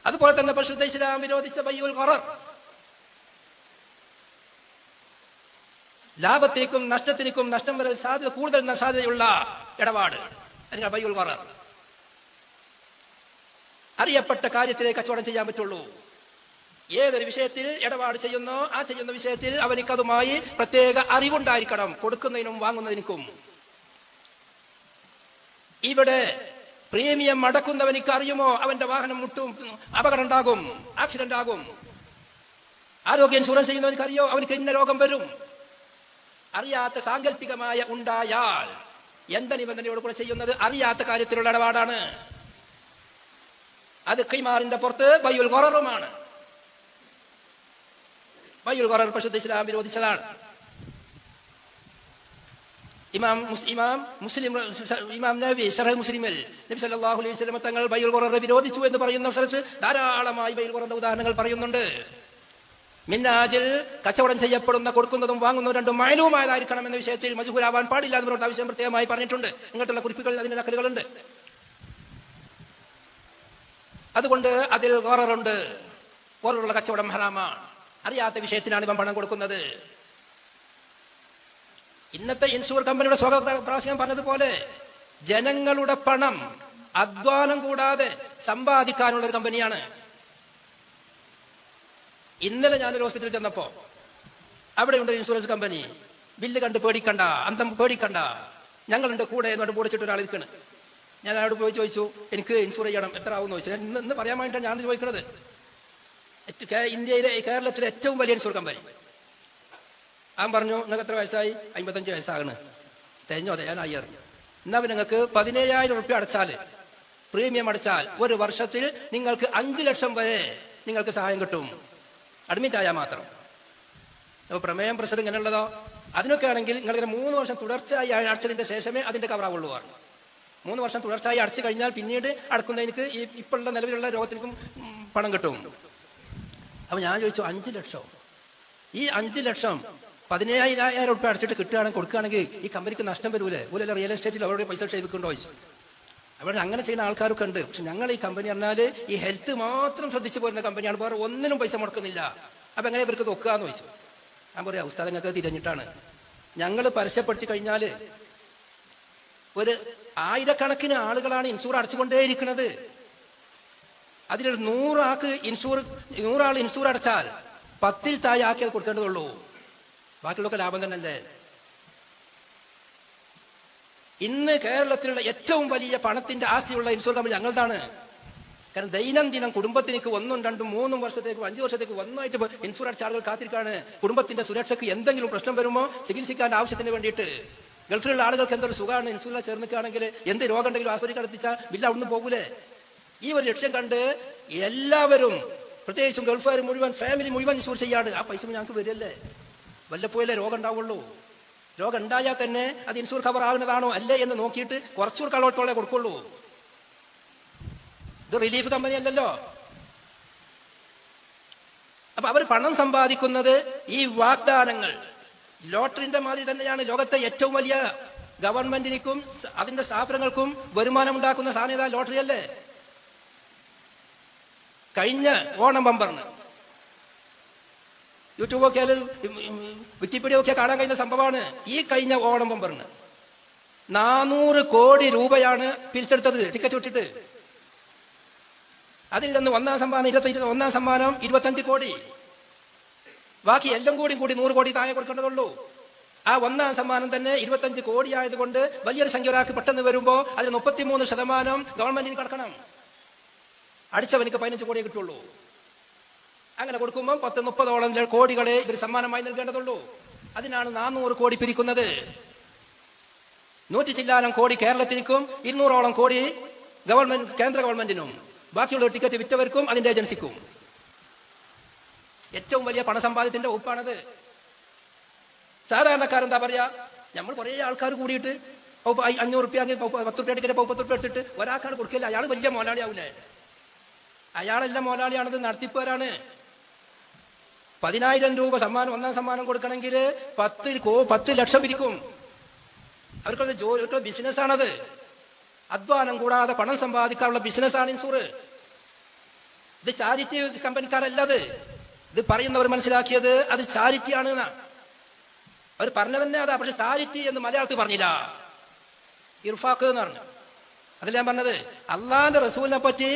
അതുപോലെ തന്നെ പരിശുദ്ധ ഇസ്ലാം വിരോധിച്ച ബൈഉൽ ഖറർ, ലാഭത്തിനും നഷ്ടത്തിനും നഷ്ടം വരാൻ കൂടുതൽ സാധ്യതയുള്ള ഇടപാട്, അല്ലെങ്കിൽ ബൈഉൽ ഖറർ. അറിയപ്പെട്ട കാര്യത്തിലേക്ക് കച്ചവടം ചെയ്യാൻ പറ്റുള്ളൂ. ഏതൊരു വിഷയത്തിൽ ഇടപാട് ചെയ്യുന്നോ ആ ചെയ്യുന്ന വിഷയത്തിൽ അവനിക്കതുമായി പ്രത്യേക അറിവുണ്ടായിരിക്കണം, കൊടുക്കുന്നതിനും വാങ്ങുന്നതിനും. ഇവിടെ പ്രീമിയം അടക്കുന്നവനിക്ക് അറിയുമോ അവന്റെ വാഹനം മുട്ടും, അപകടം ഉണ്ടാകും, ആക്സിഡന്റ് ആകും. ആരോഗ്യ ഇൻഷുറൻസ് ചെയ്യുന്നവനിക്ക് അറിയോ അവനിക്ക് ഇന്ന രോഗം വരും. അറിയാത്ത സാങ്കല്പികമായ ഉണ്ടായാൽ എന്ത നിബന്ധനയോട് കൂടെ ചെയ്യുന്നത് അറിയാത്ത കാര്യത്തിലുള്ള ഇടപാടാണ്. അത് ഖിമാറിന്റെ പുറത്ത് ബൈഉൽ ഖററുമാണ്. ബൈഉൽ ഖറർ പരിശുദ്ധ ഇസ്ലാം വിരോധിച്ചതാണ്. ഇമാം നബി ശറഹ് മുസ്ലിമിൽ നബി സല്ലല്ലാഹു അലൈഹി വസല്ലം തങ്ങൾ ബൈഉൽ ഖറർ വിരോധിച്ചു എന്ന് പറയുന്ന സ്ഥലത്ത് ധാരാളമായി ബൈഉൽ ഖററിന്റെ ഉദാഹരണങ്ങൾ പറയുന്നുണ്ട്. മിന്നാജിൽ കച്ചവടം ചെയ്യപ്പെടുന്ന കൊടുക്കുന്നതും വാങ്ങുന്നതും രണ്ടും മഅലൂമായതായിരിക്കണം എന്ന വിഷയത്തിൽ മജ്ഹൂലാവാൻ പാടില്ല എന്ന് പറഞ്ഞ ആവശ്യം പ്രത്യേകമായി പറഞ്ഞിട്ടുണ്ട്. ഇങ്ങോട്ടുള്ള കുറിപ്പുകളിൽ അതിന്റെ നക്കലുകളുണ്ട്. അതുകൊണ്ട് അതിൽ ഖററുണ്ട്. ഖററുള്ള കച്ചവടം ഹറാമാണ്. അറിയാത്ത വിഷയത്തിനാണ് ഇവൻ പണം കൊടുക്കുന്നത്. ഇന്നത്തെ ഇൻഷുർ കമ്പനിയുടെ പ്രാവശ്യം പറഞ്ഞതുപോലെ ജനങ്ങളുടെ പണം അധ്വാനം കൂടാതെ സമ്പാദിക്കാനുള്ള ഒരു കമ്പനിയാണ്. ഇന്നലെ ഞാനൊരു ഹോസ്പിറ്റലിൽ ചെന്നപ്പോ അവിടെയുണ്ട് ഇൻഷുറൻസ് കമ്പനി. ബില്ല് കണ്ട് പേടിക്കണ്ട, അന്തം പേടിക്കണ്ട, ഞങ്ങളുണ്ട് കൂടെ എന്നോട് പൊടിച്ചിട്ട് ഒരാൾ ഇരിക്കണ്. ഞാൻ അവിടെ പോയി ചോദിച്ചു, എനിക്ക് ഇൻഷുർ ചെയ്യണം, എത്ര ആവും എന്ന് ചോദിച്ചു. ഇന്ന് പറയാൻ വേണ്ടിയിട്ടാണ് ഞാൻ ചോദിക്കുന്നത്. കേരളത്തിലെ ഏറ്റവും വലിയ ഇൻഷുർ കമ്പനി. അവൻ പറഞ്ഞു, നിങ്ങൾക്ക് എത്ര വയസ്സായി? 55 വയസ്സാകണ്. തെഞ്ഞോ തയ്യാനായി അറിഞ്ഞു. എന്നാ നിങ്ങൾക്ക് 17,000 റുപ്യ അടച്ചാൽ, പ്രീമിയം അടച്ചാൽ ഒരു വർഷത്തിൽ നിങ്ങൾക്ക് 5 ലക്ഷം വരെ നിങ്ങൾക്ക് സഹായം കിട്ടും, അഡ്മിറ്റ് ആയാൽ മാത്രം. അപ്പോൾ പ്രമേയം പ്രഷർ ഇങ്ങനെയുള്ളതോ അതിനൊക്കെ ആണെങ്കിൽ നിങ്ങളിങ്ങനെ 3 വർഷം തുടർച്ചയായി അടച്ചതിന്റെ ശേഷമേ അതിന്റെ കവറാവുള്ളൂ. 3 വർഷം തുടർച്ചയായി അടച്ചു കഴിഞ്ഞാൽ പിന്നീട് അടക്കുന്നതിന് ഈ ഇപ്പോഴുള്ള നിലവിലുള്ള രോഗത്തിനും പണം കിട്ടും. അപ്പൊ ഞാൻ ചോദിച്ചു, 5 ലക്ഷം, ഈ 5 ലക്ഷം 17,000 റുപ്യ അടച്ചിട്ട് കിട്ടുകയാണെങ്കിൽ കൊടുക്കുകയാണെങ്കിൽ ഈ കമ്പനിക്ക് നഷ്ടം വരൂലേ? പോലെ റിയൽ എസ്റ്റേറ്റിൽ അവരുടെ പൈസ ക്ഷേപിക്കുന്നുണ്ടോ ചോദിച്ചു. അവിടെ അങ്ങനെ ചെയ്യുന്ന ആൾക്കാരൊക്കെ ഉണ്ട്. പക്ഷെ ഞങ്ങൾ ഈ കമ്പനി പറഞ്ഞാൽ ഈ ഹെൽത്ത് മാത്രം ശ്രദ്ധിച്ചു പോരുന്ന കമ്പനിയാണ്, വേറെ ഒന്നിനും പൈസ മുടക്കുന്നില്ല. അപ്പൊ എങ്ങനെ ഇവർക്ക് നോക്കുകയെന്ന് ചോദിച്ചു. ഞാൻ പറയാം, ഉസ്താദ് നിങ്ങൾക്ക് തിരഞ്ഞിട്ടാണ്. ഞങ്ങൾ പരസ്യപ്പെടുത്തി കഴിഞ്ഞാൽ ഒരു 1000കണക്കിന് ആളുകളാണ് ഇൻഷൂർ അടച്ചുകൊണ്ടേയിരിക്കുന്നത്. അതിലൊരു 100 ആൾ ഇൻഷൂർ അടച്ചാൽ 10ൽ താഴെ ആക്കിയാൽ കൊടുക്കേണ്ടതുള്ളൂ. ബാക്കിയുള്ളൊക്കെ ലാഭം തന്നെയല്ലേ? ഇന്ന് കേരളത്തിലുള്ള ഏറ്റവും വലിയ പണത്തിന്റെ ആസ്തിയുള്ള ഇൻഷുർ കമ്പനി ഞങ്ങളതാണ്. കാരണം ദൈനംദിനം കുടുംബത്തിലേക്ക് 1, 2, 3 വർഷത്തേക്ക് 5 വർഷത്തേക്ക് ഒന്നായിട്ട് ഇൻഷുർ അടച്ച ആളുകൾ കാത്തിരിക്കാണ്. കുടുംബത്തിന്റെ സുരക്ഷയ്ക്ക് എന്തെങ്കിലും പ്രശ്നം വരുമോ ചികിത്സിക്കാൻ ആവശ്യത്തിന് വേണ്ടിയിട്ട്. ഗൾഫിലുള്ള ആളുകൾക്ക് എന്തൊരു സുഖമാണ്, ഇൻഷുറിൽ ചേർന്നിക്കുകയാണെങ്കിൽ എന്ത് രോഗം ഉണ്ടെങ്കിലും ആശുപത്രിക്ക് അടുത്തിച്ചാൽ ബില്ല് അവിടുന്ന് പോകൂലേ? ഈ ഒരു ലക്ഷ്യം കണ്ട് എല്ലാവരും, പ്രത്യേകിച്ചും ഗൾഫുകാർ മുഴുവൻ, ഫാമിലി മുഴുവൻ ഇൻഷൂർ ചെയ്യാണ്. ആ പൈസ ഞങ്ങൾക്ക് വരില്ലേ? വല്ലപ്പോഴല്ലേ രോഗം ഉണ്ടാവുള്ളൂ. രോഗം ഉണ്ടായാൽ തന്നെ അത് ഇൻഷൂർ കവർ ആകുന്നതാണോ അല്ലേ എന്ന് നോക്കിയിട്ട് കുറച്ചുകൂടി കളവത്തോടെ കൊടുക്കുള്ളൂ. ഇത് റിലീഫ് കമ്പനി അല്ലല്ലോ. അപ്പൊ അവർ പണം സമ്പാദിക്കുന്നത് ഈ വാഗ്ദാനങ്ങൾ, ലോട്ടറിന്റെ മാതിരി തന്നെയാണ്. ലോകത്തെ ഏറ്റവും വലിയ ഗവൺമെന്റിനും അതിന്റെ സ്ഥാപനങ്ങൾക്കും വരുമാനം ഉണ്ടാക്കുന്ന സാധനത ലോട്ടറി അല്ലേ? കഴിഞ്ഞ ഓണം ബമ്പറിന് യൂട്യൂബ് ഒക്കെ വിക്കിപീഡിയ ഒക്കെ കാണാൻ കഴിയുന്ന സംഭവമാണ്. ഈ കഴിഞ്ഞ ഓണം ബമ്പറിന് 400 കോടി രൂപയാണ് പിരിച്ചെടുത്തത് ടിക്കറ്റ് വിട്ടിട്ട്. അതിൽ നിന്ന് ഒന്നാം സമ്മാനം 25 കോടി. ബാക്കി എല്ലാം കൂടി 100 കോടി താഴെ കൊടുക്കേണ്ടതുള്ളൂ. ആ ഒന്നാം സമ്മാനം തന്നെ 25 കോടി ആയതുകൊണ്ട് വലിയൊരു സംഖ്യ ഒരാൾക്ക് പെട്ടെന്ന് വരുമ്പോൾ അതിൽ 33% ഗവൺമെന്റിന് കിടക്കണം. അടിച്ചവനിക്ക് 15 കോടിയെ കിട്ടുള്ളൂ. അങ്ങനെ കൊടുക്കുമ്പോൾ 10-30ഓളം കോടികളെ ഇവർ സമ്മാനമായി നൽകേണ്ടതുള്ളൂ. അതിനാണ് 400 കോടി പിരിക്കുന്നത്. 100 ചില്ലാനം കോടി കേരളത്തിനും 200ഓളം കോടി കേന്ദ്ര ഗവൺമെന്റിനും ബാക്കിയുള്ള ടിക്കറ്റ് വിറ്റവർക്കും അതിന്റെ ഏജൻസിക്കും. ഏറ്റവും വലിയ പണസമ്പാദ്യത്തിന്റെ ഒപ്പാണത്. സാധാരണക്കാരെന്താ പറയാ, നമ്മൾ കുറേ ആൾക്കാർ കൂടിയിട്ട് 500 റുപ്യ 10 റുപ്യ ടിക്കറ്റ് 30 റുപ്യ എടുത്തിട്ട് ഒരാൾക്കാണ് കൊടുക്കില്ല. അയാൾ വലിയ മോലാളി ആവൂലേ? അയാളെല്ലാം മോലാളിയാണത്, നടത്തിപ്പുകാരാണ്. 10,000 രൂപ സമ്മാനം, ഒന്നാം സമ്മാനം കൊടുക്കണമെങ്കിൽ 10 ലക്ഷം ഇരിക്കും. അവർക്കുള്ള ജോലി ബിസിനസ്സാണത്. അധ്വാനം കൂടാതെ പണം സമ്പാദിക്കാനുള്ള ബിസിനസ്സാണ് ഇൻഷൂർ. ഇത് ചാരിറ്റി കമ്പനിക്കാരല്ലത്. ഇത് പറയുന്നവർ മനസ്സിലാക്കിയത് അത് ചാരിറ്റിയാണ് എന്നാണ്. അവർ പറഞ്ഞത് തന്നെ അതാ. പക്ഷെ ചാരിറ്റി എന്ന് മലയാളത്തിൽ പറഞ്ഞില്ല, ഇർഫാഖ് എന്ന് പറഞ്ഞു. അതല്ല ഞാൻ പറഞ്ഞത്. അള്ളാന്റെ റസൂലിനെ പറ്റി,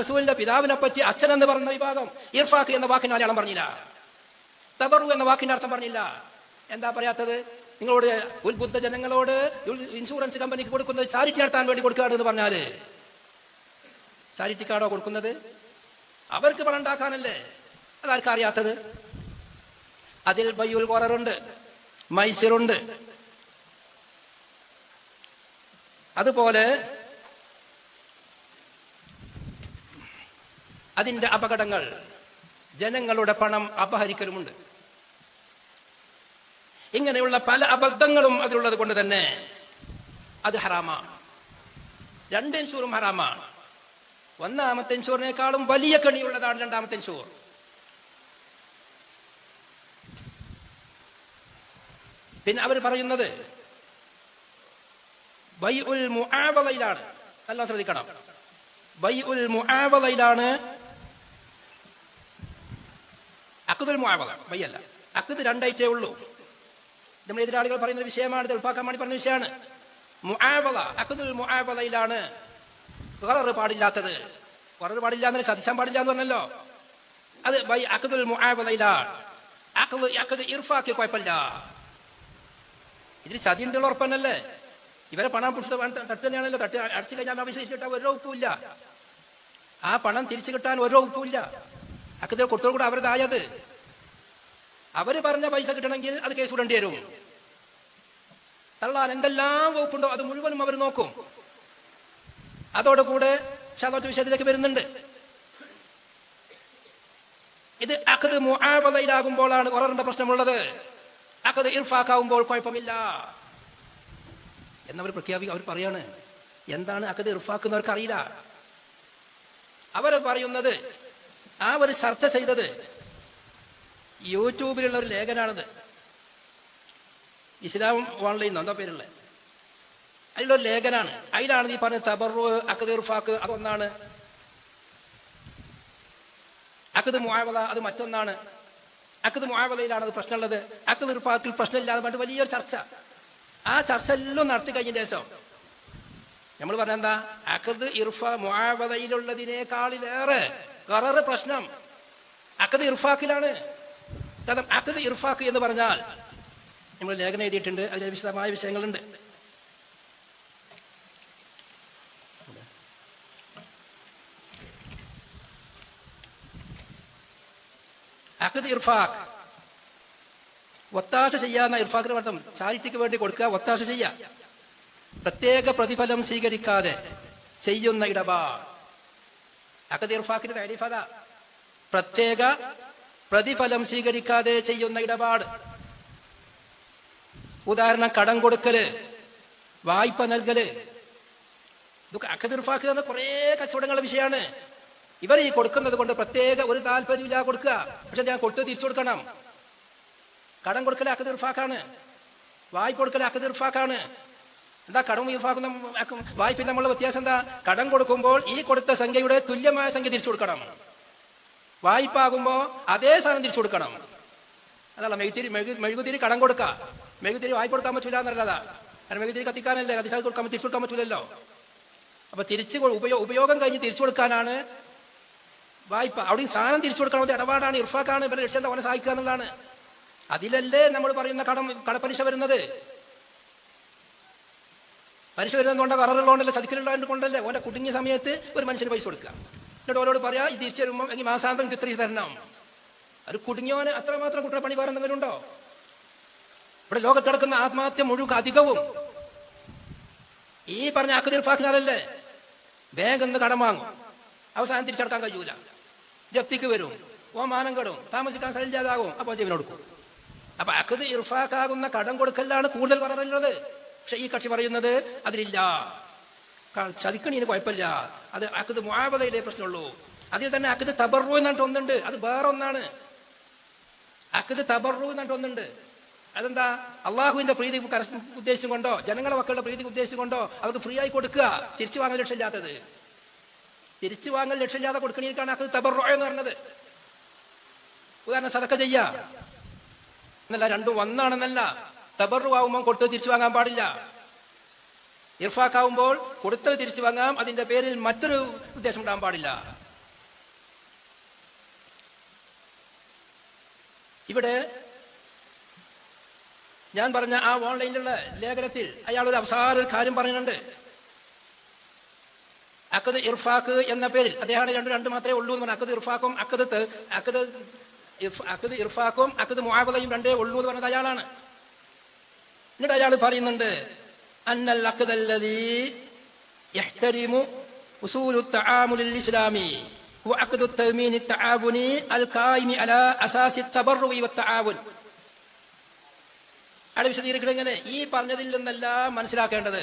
റസൂലിന്റെ പിതാവിനെ പറ്റി അച്ഛൻ എന്ന് പറഞ്ഞ വിഭാഗം ഇർഫാഖ് എന്ന വാക്കിന് മലയാളം പറഞ്ഞില്ല, തബറു എന്ന വാക്കിന്റെ അർത്ഥം പറഞ്ഞില്ല. എന്താ പറയാത്തത്? നിങ്ങളോട് ഉത്ബുദ്ധ ജനങ്ങളോട് ഇൻഷുറൻസ് കമ്പനിക്ക് കൊടുക്കുന്നത് ചാരിറ്റി നടത്താൻ വേണ്ടി കൊടുക്കുകയാണെന്ന് പറഞ്ഞാല് ചാരിറ്റിക്കാണോ കൊടുക്കുന്നത്? അവർക്ക് പണം ഉണ്ടാക്കാനല്ലേ. അതാർക്കും അറിയാത്തത്? അതിൽ ബയ്യുൽ ഖററുണ്ട്, മൈസിറുണ്ട്. അതുപോലെ അതിന്റെ അപകടങ്ങൾ, ജനങ്ങളുടെ പണം അപഹരിക്കലുമുണ്ട്. ഇങ്ങനെയുള്ള പല അബദ്ധങ്ങളും അതിലുള്ളത് കൊണ്ട് തന്നെ അത് ഹറാമാണ്. 2 ഇൻഷൂറും ഹറാമാണ്. ഒന്നാമത്തെ ഇൻഷൂറിനേക്കാളും വലിയ കെണിയുള്ളതാണ് രണ്ടാമത്തെ ഇൻഷൂർ. പിന്നെ അവർ പറയുന്നത് ബൈഉൽ മുആവളയിലാണ്. നല്ല ശ്രദ്ധിക്കണം, ബൈഉൽ മുആവളയിലാണ്. അഖ്ദുൽ മുആവള ബൈഅല്ല. അഖ്ദ് 2 ഐറ്റേ ഉള്ളൂ. നമ്മുടെ എതിരാളികൾ പറയുന്ന വിഷയമാണ്, ഇത് എളുപ്പാക്കാൻ വേണ്ടി പറഞ്ഞ വിഷയമാണ്. മുആവള, അഖ്ദുൽ മുആവളയിലാണ് ഖറർ പാടില്ലാത്തത്. ഖറർ പാടില്ല എന്നല്ല, ചതിച്ചാൻ പാടില്ല എന്ന് പറഞ്ഞല്ലോ. അത് അഖ്ദുൽ മുആവളയിലാണ്. അഖ്ദ് ഇർഫാഖ് കുഴപ്പമില്ല. ഇതിൽ ചതിയുള്ള ഉറപ്പന്നല്ലേ. ഇവരെ പണം പിടിച്ചത് തട്ട് തന്നെയാണല്ലോ. തട്ട് അടച്ചു കഴിഞ്ഞാൽ പൈസ തിരിച്ചു കിട്ടാൻ ഓരോ ഉപ്പുമില്ല. ആ പണം തിരിച്ചു കിട്ടാൻ ഓരോ ഉപ്പുമില്ല. അക്കത്തിൽ കൊടുത്തത് കൂടെ അവരതായത്. അവര് പറഞ്ഞ പൈസ കിട്ടണമെങ്കിൽ അത് കേസ് വിടേണ്ടി വരും. തള്ളാൻ എന്തെല്ലാം വകുപ്പുണ്ടോ അത് മുഴുവനും അവർ നോക്കും. അതോടുകൂടെ ഷാദത്ത് വിഷയത്തിലേക്ക് വരുന്നുണ്ട്. ഇത് അഖ്ദ് മുആവളയിലാകുമ്പോഴാണ് ഖററിന്റെ പ്രശ്നമുള്ളത്. അഖ്ദ് ഇർഫാഖാവുമ്പോൾ കുഴപ്പമില്ല എന്നവർ അവർ പറയാണ്. എന്താണ് അഖ്ദ് ഇർഫാഖ് എന്നവർക്ക് അറിയില്ല. അവർ പറയുന്നത്, അവർ ചർച്ച ചെയ്തത് യൂട്യൂബിലുള്ള ഒരു ലേഖനാണിത്. ഇസ്ലാം ഓൺലൈൻ എന്തോ പേരുള്ള അതിലൊരു ലേഖനാണ്. അതിലാണ് ഈ പറഞ്ഞ തബറു, അഖ്ദ് ഇർഫാഖ് അതൊന്നാണ്, അഖ്ദ് മുആവള അത് മറ്റൊന്നാണ്. അഖ്ദ് മുആവളയിലാണ് അത് പ്രശ്നമുള്ളത്, അഖ്ദ് ഇർഫാഖിൽ പ്രശ്നമില്ലാതെ പറഞ്ഞിട്ട് വലിയൊരു ചർച്ച. ആ ചർച്ച എല്ലാം നടത്തി കഴിഞ്ഞ ശേഷം നമ്മൾ പറഞ്ഞെന്താ, അഖ്ദ് മുആവളയിലുള്ളതിനേക്കാളിലേറെ ഖറർ പ്രശ്നം അഖ്ദ് ഇർഫാഖിലാണ്. അഖ്ദ് ഇർഫാഖ് എന്ന് പറഞ്ഞാൽ നമ്മൾ ലേഖനം എഴുതിയിട്ടുണ്ട്, അതിന് വിശദമായ വിഷയങ്ങളുണ്ട്. അഖ്ദ് ഇർഫാഖ് ഒത്താശ ചെയ്യാന്ന ഇർഫാഖിന്റെ അർത്ഥം ചാരിറ്റിക്ക് വേണ്ടി കൊടുക്കുക, ഒത്താശ ചെയ്യുക, പ്രത്യേക പ്രതിഫലം സ്വീകരിക്കാതെ ചെയ്യുന്ന ഇടപാട്. അഖ്ദ് ഇർഫാഖിന്റെ താരീഫ് അതാ, പ്രത്യേക പ്രതിഫലം സ്വീകരിക്കാതെ ചെയ്യുന്ന ഇടപാട്. ഉദാഹരണം കടം കൊടുക്കല്, വായ്പ നൽകല്. ഇതൊക്കെ അഖ്ദ് ഇർഫാഖ് എന്ന കുറെ കച്ചവടങ്ങളുടെ വിഷയമാണ്. ഇവർ ഈ കൊടുക്കുന്നത് കൊണ്ട് പ്രത്യേക ഒരു താല്പര്യമില്ല കൊടുക്കുക, പക്ഷെ ഞാൻ കൊടുത്ത് തിരിച്ചു കൊടുക്കണം. കടം കൊടുക്കൽ അഖ്ദ് ഇർഫാഖാണ്, വായ്പ കൊടുക്കൽ അഖ്ദ് ഇർഫാഖാണ്. എന്താ കടം ഇർഫാഖും വായ്പ തമ്മിലുള്ള വ്യത്യാസം എന്താ? കടം കൊടുക്കുമ്പോൾ ഈ കൊടുത്ത സംഖ്യയുടെ തുല്യമായ സംഖ്യ തിരിച്ചു കൊടുക്കണം. വായ്പ ആകുമ്പോ അതേ സാധനം തിരിച്ചു കൊടുക്കണം. അതല്ല മെഴുകുതിരി കടം കൊടുക്കുക, മെഴുകുതിരി വായ്പ കൊടുക്കാൻ പറ്റില്ല എന്നല്ലതാ. കാരണം മെഴുകുതിരി കത്തിക്കാനല്ലേ, കത്തിച്ചാൽ കൊടുക്കാൻ തിരിച്ചു കൊടുക്കാൻ പറ്റില്ലല്ലോ. അപ്പൊ ഉപയോഗം കഴിഞ്ഞ് തിരിച്ചു കൊടുക്കാനാണ് വായ്പ. അവിടെ സാധനം തിരിച്ചു കൊടുക്കണം, ഇടപാടാണ്, ഇർഫാഖാണ്. ഇവരുടെ ലക്ഷ്യം എന്താ? അവനെ സഹായിക്കുക എന്നുള്ളതാണ്. അതിലല്ലേ നമ്മൾ പറയുന്ന കടപ്പലിശ വരുന്നത്. പലിശ വരുന്നത് കൊണ്ടാ, ഖററുള്ളതുകൊണ്ടല്ലേ, ചതിക്കലുള്ളതുകൊണ്ട് കൊണ്ടല്ലേ. ഓന്റെ കുടുങ്ങിയ സമയത്ത് ഒരു മനുഷ്യന് പൈസ കൊടുക്കുക, എന്നിട്ട് ഓരോട് പറയാ ഇത് തിരിച്ചു തരുമ്പോൾ എനിക്ക് മാസാന്തരം ഇത്രയും തരണം. അത് കുടുങ്ങിയോനെ അത്രമാത്രം കുട്ടിയുടെ പണി വേറെ എന്തെങ്കിലും ഉണ്ടോ? ഇവിടെ ലോകത്ത് കിടക്കുന്ന ആത്മഹത്യ മുഴുവൻ അധികവും ഈ പറഞ്ഞ അഖ്ദ് ഇർഫാഖിനാലല്ലേ. ബാങ്ക് നിന്ന് കടം വാങ്ങും, അവസാനം തിരിച്ചടക്കാൻ കഴിയൂല, ജപ്തിക്ക് വരും, മാനം കെടും, താമസിക്കാൻ സ്ഥലമില്ലാതാകും, അപ്പോൾ ജീവൻ കൊടുക്കും. അപ്പൊ അഖ്ദ് ഇർഫാഖാകുന്ന കടം കൊടുക്കലാണ് കൂടുതൽ ഖററുള്ളത്. പക്ഷെ ഈ കക്ഷി പറയുന്നത് അതിലില്ല, ചതിക്കണീന് കുഴപ്പമില്ല, അത് അഖ്ദ് മുആവളയിലേ പ്രശ്നമുള്ളൂ. അതിൽ തന്നെ അഖ്ദ് തബറു എന്നിട്ട് ഒന്നുണ്ട്, അത് വേറെ ഒന്നാണ്. അക്കത് തബറു എന്നിട്ട് ഒന്നുണ്ട്. അതെന്താ? അള്ളാഹുവിന്റെ പ്രീതി ഉദ്ദേശിച്ചും കൊണ്ടോ ജനങ്ങളെ മക്കളുടെ പ്രീതി ഉദ്ദേശിച്ചും കൊണ്ടോ അവർക്ക് ഫ്രീ ആയി കൊടുക്കുക. തിരിച്ചു വാങ്ങൽ ലക്ഷ്യമില്ലാത്തത്, തിരിച്ചു വാങ്ങൽ ലക്ഷ്യമില്ലാതെ കൊടുക്കണേക്കാണ് അക്കത് തബറു എന്ന് പറഞ്ഞത്. ഉദാഹരണം സദക്ക ചെയ്യാ എന്നല്ല, രണ്ടും ഒന്നാണെന്നല്ല. തബറു ആവുമ്പോൾ കൊടുത്തത് തിരിച്ചു വാങ്ങാൻ പാടില്ല. ഇർഫാഖാവുമ്പോൾ കൊടുത്തത് തിരിച്ചു വാങ്ങാം, അതിന്റെ പേരിൽ മറ്റൊരു ഉദ്ദേശം ഉണ്ടാകാൻ പാടില്ല. ഇവിടെ ഞാൻ പറഞ്ഞ ആ ഓൺലൈനിലുള്ള ലേഖനത്തിൽ അയാൾ ഒരു അവസാന ഒരു കാര്യം പറയുന്നുണ്ട്. അക്കത് ഇർഫാഖ് എന്ന പേരിൽ അദ്ദേഹം രണ്ട് മാത്രമേ ഉള്ളൂ എന്ന് പറഞ്ഞു. അക്കത് ഇർഫാഖും അക്കത് ഇർഫാഖും അക്കത് മുആവദയും രണ്ടേ ഉള്ളൂ എന്ന് പറഞ്ഞത് അയാളാണ്. എന്നിട്ട് അയാൾ പറയുന്നുണ്ട്, അന്നൽ അഖദല്ലദീ യഹ്തരിമു ഉസൂലു തആമുലിൽ ഇസ്ലാമി ഹുവ അഖദു തഅമീനി തആവുനി അൽ ഖായിമി അലാ അസാസി തബറുഇ വത്തആവുൻ. അയാൾ വിശദീകരിക്കുന്നത് ഇങ്ങനെ: ഈ പറഞ്ഞതിൽ നിന്നെല്ലാം മനസ്സിലാക്കേണ്ടത്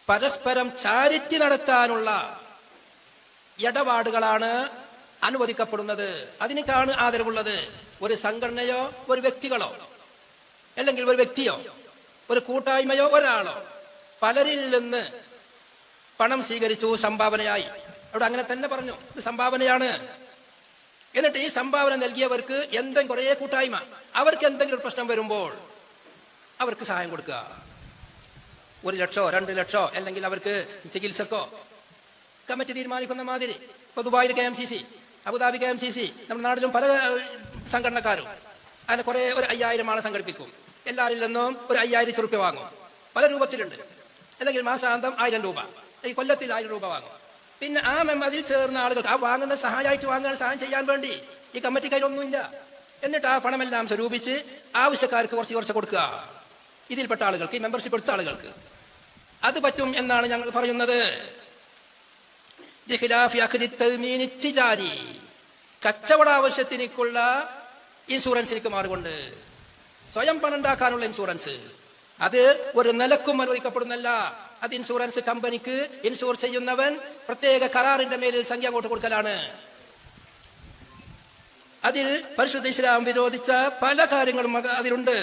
പരസ്പരം ചാരിറ്റി നടത്താനുള്ള ഇടപാടുകളാണ് അനുവദിക്കപ്പെടുന്നത്. അതിനേക്കാണ് ആദരവുള്ളത്. ഒരു സംഘടനയോ ഒരു വ്യക്തികളോ അല്ലെങ്കിൽ ഒരു വ്യക്തിയോ ഒരു കൂട്ടായ്മയോ ഒരാളോ പലരിൽ നിന്ന് പണം സ്വീകരിച്ചു സംഭാവനയായി. അവിടെ അങ്ങനെ തന്നെ പറഞ്ഞു, ഇത് സംഭാവനയാണ്. എന്നിട്ട് ഈ സംഭാവന നൽകിയവർക്ക് എന്തെങ്കിലും കുറേ കൂട്ടായ്മ അവർക്ക് എന്തെങ്കിലും ഒരു പ്രശ്നം വരുമ്പോൾ അവർക്ക് സഹായം കൊടുക്കുക. 1 ലക്ഷോ 2 ലക്ഷോ അല്ലെങ്കിൽ അവർക്ക് ചികിത്സക്കോ കമ്മിറ്റി തീരുമാനിക്കുന്ന മാതിരി. ഇപ്പൊ ദുബായിൽ KMCC, അബുദാബി KMCC, നമ്മുടെ നാട്ടിലും പല സംഘടനക്കാരും അങ്ങനെ കുറെ ഒരു 5000 ആളെ സംഘടിപ്പിക്കും. എല്ലാവരിൽ നിന്നും ഒരു 5000 രൂപ വാങ്ങും. പല രൂപത്തിലുണ്ട്. അല്ലെങ്കിൽ മാസാന്തം 1000 രൂപ, ഈ കൊല്ലത്തിൽ 1000 രൂപ വാങ്ങും. പിന്നെ ആ അതിൽ ചേർന്ന ആളുകൾക്ക് ആ വാങ്ങുന്ന സഹായമായിട്ട് വാങ്ങാൻ സഹായം ചെയ്യാൻ വേണ്ടി ഈ കമ്മിറ്റിക്കാരൊന്നുമില്ല. എന്നിട്ട് ആ പണമെല്ലാം സ്വരൂപിച്ച് ആവശ്യക്കാർക്ക് കുറച്ച് കൊടുക്കുക. ഇതിൽപ്പെട്ട ആളുകൾക്ക്, ഈ മെമ്പർഷിപ്പ് എടുത്ത ആളുകൾക്ക് അത് പറ്റും എന്നാണ് ഞങ്ങൾ പറയുന്നത്. കച്ചവട ആവശ്യത്തിനേക്കുള്ള ഇൻഷുറൻസിലേക്ക് മാറുകൊണ്ട് സ്വയം പണം ഉണ്ടാക്കാനുള്ള ഇൻഷുറൻസ് അത് ഒരു നിലക്കും അനുവദിക്കപ്പെടുന്നല്ല. അത് ഇൻഷുറൻസ് കമ്പനിക്ക് ഇൻഷുർ ചെയ്യുന്നവൻ പ്രത്യേക കരാറിന്റെ മേലിൽ സംഖ്യ അങ്ങോട്ട് കൊടുക്കലാണ്. അതിൽ പരിശുദ്ധ ഇസ്ലാം വിരോധിച്ച പല കാര്യങ്ങളും അതിലുണ്ട്.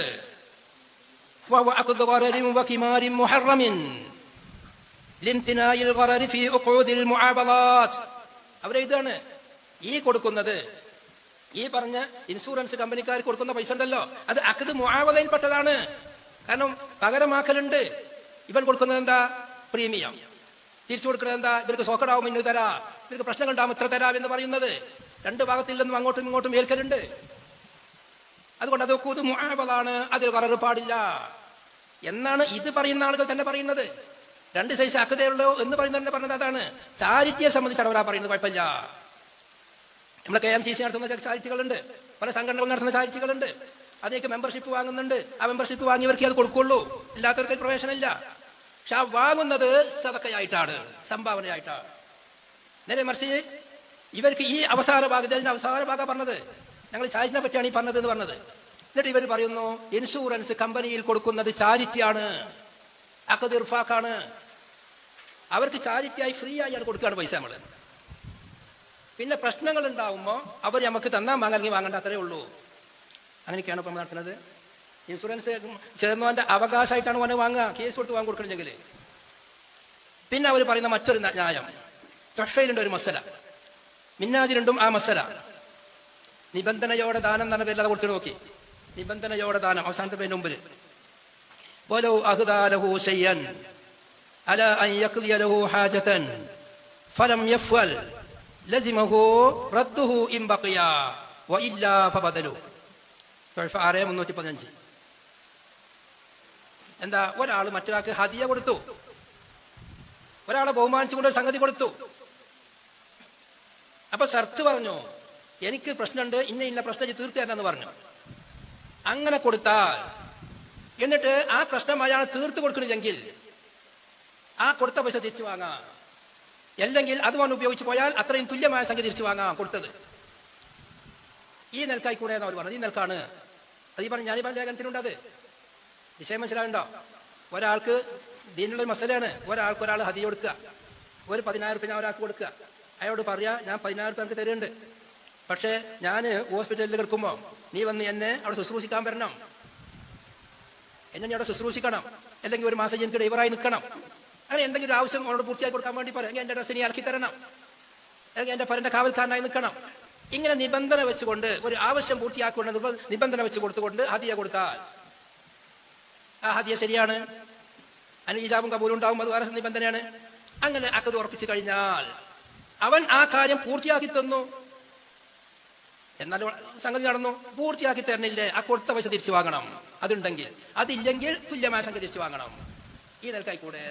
അവരെ ഇതാണ് ഈ കൊടുക്കുന്നത്. ഈ പറഞ്ഞ ഇൻഷുറൻസ് കമ്പനിക്കാർ കൊടുക്കുന്ന പൈസ ഉണ്ടല്ലോ, അത് അഖദ് മുആവദയിൽപ്പെട്ടതാണ്. കാരണം പകരമാക്കലുണ്ട്. ഇവൻ കൊടുക്കുന്നത് എന്താ? പ്രീമിയം. തിരിച്ചു കൊടുക്കുന്നത് എന്താ? ഇവർക്ക് സോക്കടാവും ഇന്ന് തരാ, ഇവർക്ക് പ്രശ്നങ്ങൾ ഉണ്ടാവും ഇത്ര തരാം എന്ന് പറയുന്നത്. രണ്ട് ഭാഗത്തിൽ നിന്നും അങ്ങോട്ടും ഇങ്ങോട്ടും ഏൽക്കലുണ്ട്. അതുകൊണ്ട് അത് മുആവദാണ്, അതിൽ ഖറർ പാടില്ല എന്നാണ് ഇത് പറയുന്ന ആളുകൾ തന്നെ പറയുന്നത്. 2 സൈസ് അഖദേ ഉള്ളൂ എന്ന് പറയുന്നത് പറഞ്ഞത് അതാണ്. ചാരിറ്റിയെ സംബന്ധിച്ചാണ് അവരാ പറയുന്നത്. കുഴപ്പമില്ല. നമ്മളെ KMCC നടത്തുന്ന ചാരിറ്റികളുണ്ട്, പല സംഘടനകൾ നടത്തുന്ന ചാരിറ്റികളുണ്ട്. അതിലേക്ക് മെമ്പർഷിപ്പ് വാങ്ങുന്നുണ്ട്. ആ മെമ്പർഷിപ്പ് വാങ്ങിയവർക്ക് അത് കൊടുക്കുള്ളൂ, ഇല്ലാത്തവർക്ക് പ്രവേശനമില്ല. പക്ഷെ ആ വാങ്ങുന്നത് സദഖയായിട്ടാണ്, സംഭാവനയായിട്ടാണ്. നേരെ മറിച്ച് ഇവർക്ക് ഈ അവസാന ഭാഗം പറഞ്ഞത്, ഞങ്ങൾ ചാരിറ്റിനെ പറ്റിയാണ് ഈ പറഞ്ഞത് എന്ന് പറഞ്ഞത്. എന്നിട്ട് ഇവർ പറയുന്നു ഇൻഷുറൻസ് കമ്പനിയിൽ കൊടുക്കുന്നത് ചാരിറ്റിയാണ്, അഖദ് ഇർഫാഖാണ്. അവർക്ക് ചാരിറ്റിയായി ഫ്രീ ആയി കൊടുക്കുകയാണ് പൈസ നമ്മൾ. പിന്നെ പ്രശ്നങ്ങൾ ഉണ്ടാവുമ്പോൾ അവർ നമുക്ക് തന്നാൽ വാങ്ങി വാങ്ങേണ്ട അത്രേ ഉള്ളൂ. അങ്ങനെയൊക്കെയാണ് ഇപ്പം നടത്തുന്നത്. ഇൻഷുറൻസ് ചേർന്നവന്റെ അവകാശമായിട്ടാണ് അവനെ വാങ്ങുക, കേസ് കൊടുത്ത് കൊടുക്കണമെങ്കിൽ. പിന്നെ അവർ പറയുന്ന മറ്റൊരു ന്യായം, തൊഫയിലുണ്ട് ഒരു മസല, മിന്നാജിലുണ്ടും ആ മസല. നിബന്ധനയോടെ ദാനം എന്ന പേരിൽ അത് കൊടുത്തു നോക്കി. നിബന്ധനയോടെ ദാനം അവസാനത്തെ പേരിന് മുമ്പിൽ വലൗ അഹ്ദാ ലഹു ശൈഅൻ അലാ അൻ യഖ്ദിയ ലഹു ഹാജതൻ ഫലം യഫ്അൽ ലസിമഹു റദ്ദുഹു ഇൻ ബഖിയ വഇല്ലാ ഫബദലു. 6:315. എന്താ? ഒരാൾ മറ്റൊരാൾക്ക് ഹദിയ കൊടുത്തു, ഒരാളെ ബഹുമാനിച്ചുകൊണ്ട് സംഗതി കൊടുത്തു. അപ്പൊ ഷർത്ത് പറഞ്ഞു, എനിക്ക് പ്രശ്നമുണ്ട്, ഇന്ന പ്രശ്നം തീർത്തു തരാന്ന് പറഞ്ഞു. അങ്ങനെ കൊടുത്താൽ എന്നിട്ട് ആ പ്രശ്നം അയാൾ തീർത്തു കൊടുക്കണില്ലെങ്കിൽ ആ കൊടുത്ത പൈസ തിരിച്ചു വാങ്ങാം. അല്ലെങ്കിൽ അതുകൊണ്ട് ഉപയോഗിച്ച് പോയാൽ അത്രയും തുല്യമായ സംഖ്യ തിരിച്ചു വാങ്ങാം കൊടുത്തത്. ഈ നെൽക്കായി കൂടെ അവർ പറഞ്ഞത്. ഈ നെൽക്കാണ് അത്. ഈ പറഞ്ഞ ഞാനീ പറഞ്ഞ ലേഖനത്തിനുണ്ട്. അത് വിഷയം മനസ്സിലാവുണ്ടോ? ഒരാൾക്ക് ദീനുള്ളൊരു മസലയാണ്. ഒരാൾ ഹദിയ കൊടുക്കുക, ഒരു 10000 രൂപ ഞാൻ ഒരാൾക്ക് കൊടുക്കുക. അയാളോട് പറയാ, ഞാൻ 10000 രൂപ എനിക്ക് തരുന്നുണ്ട്, പക്ഷേ ഞാൻ ഹോസ്പിറ്റലിൽ കിടക്കുമ്പോൾ നീ വന്ന് എന്നെ അവിടെ ശുശ്രൂഷിക്കാൻ വരണം, എന്നെ നീ അവിടെ ശുശ്രൂഷിക്കണം, അല്ലെങ്കിൽ ഒരു മാസം എനിക്ക് ഡ്രൈവറായി നിൽക്കണം. അങ്ങനെ എന്തെങ്കിലും ആവശ്യം അവനോട് പൂർത്തിയാക്കി കൊടുക്കാൻ വേണ്ടി പറയാം, എങ്കിൽ എൻ്റെ ഡ്രസ്സ് നീ ഇറക്കി തരണം, അല്ലെങ്കിൽ എൻ്റെ പരൻ്റെ കാവൽക്കാരനായി നിൽക്കണം. ഇങ്ങനെ നിബന്ധന വെച്ചുകൊണ്ട് ഒരു ആവശ്യം പൂർത്തിയാക്കുകൊണ്ട് നിബന്ധന വെച്ച് കൊടുത്തുകൊണ്ട് ഹദിയ കൊടുത്താൽ ആ ഹദിയ ശരിയാണ്, അതിന് ഇജാബും കബൂലും ഉണ്ടാവും, അത് വേറെ നിബന്ധനയാണ്. അങ്ങനെ അക്കത് ഉറപ്പിച്ചു കഴിഞ്ഞാൽ അവൻ ആ കാര്യം പൂർത്തിയാക്കി തന്നു, എന്നാൽ സംഗതി നടന്നു. പൂർത്തിയാക്കി തരണില്ലേ, ആ കൊടുത്ത പൈസ തിരിച്ചു വാങ്ങണം. അതുണ്ടെങ്കിൽ, അതില്ലെങ്കിൽ തുല്യമായ സംഗതി തിരിച്ചു വാങ്ങണം. ഈ നിലക്കായിക്കൂടെ?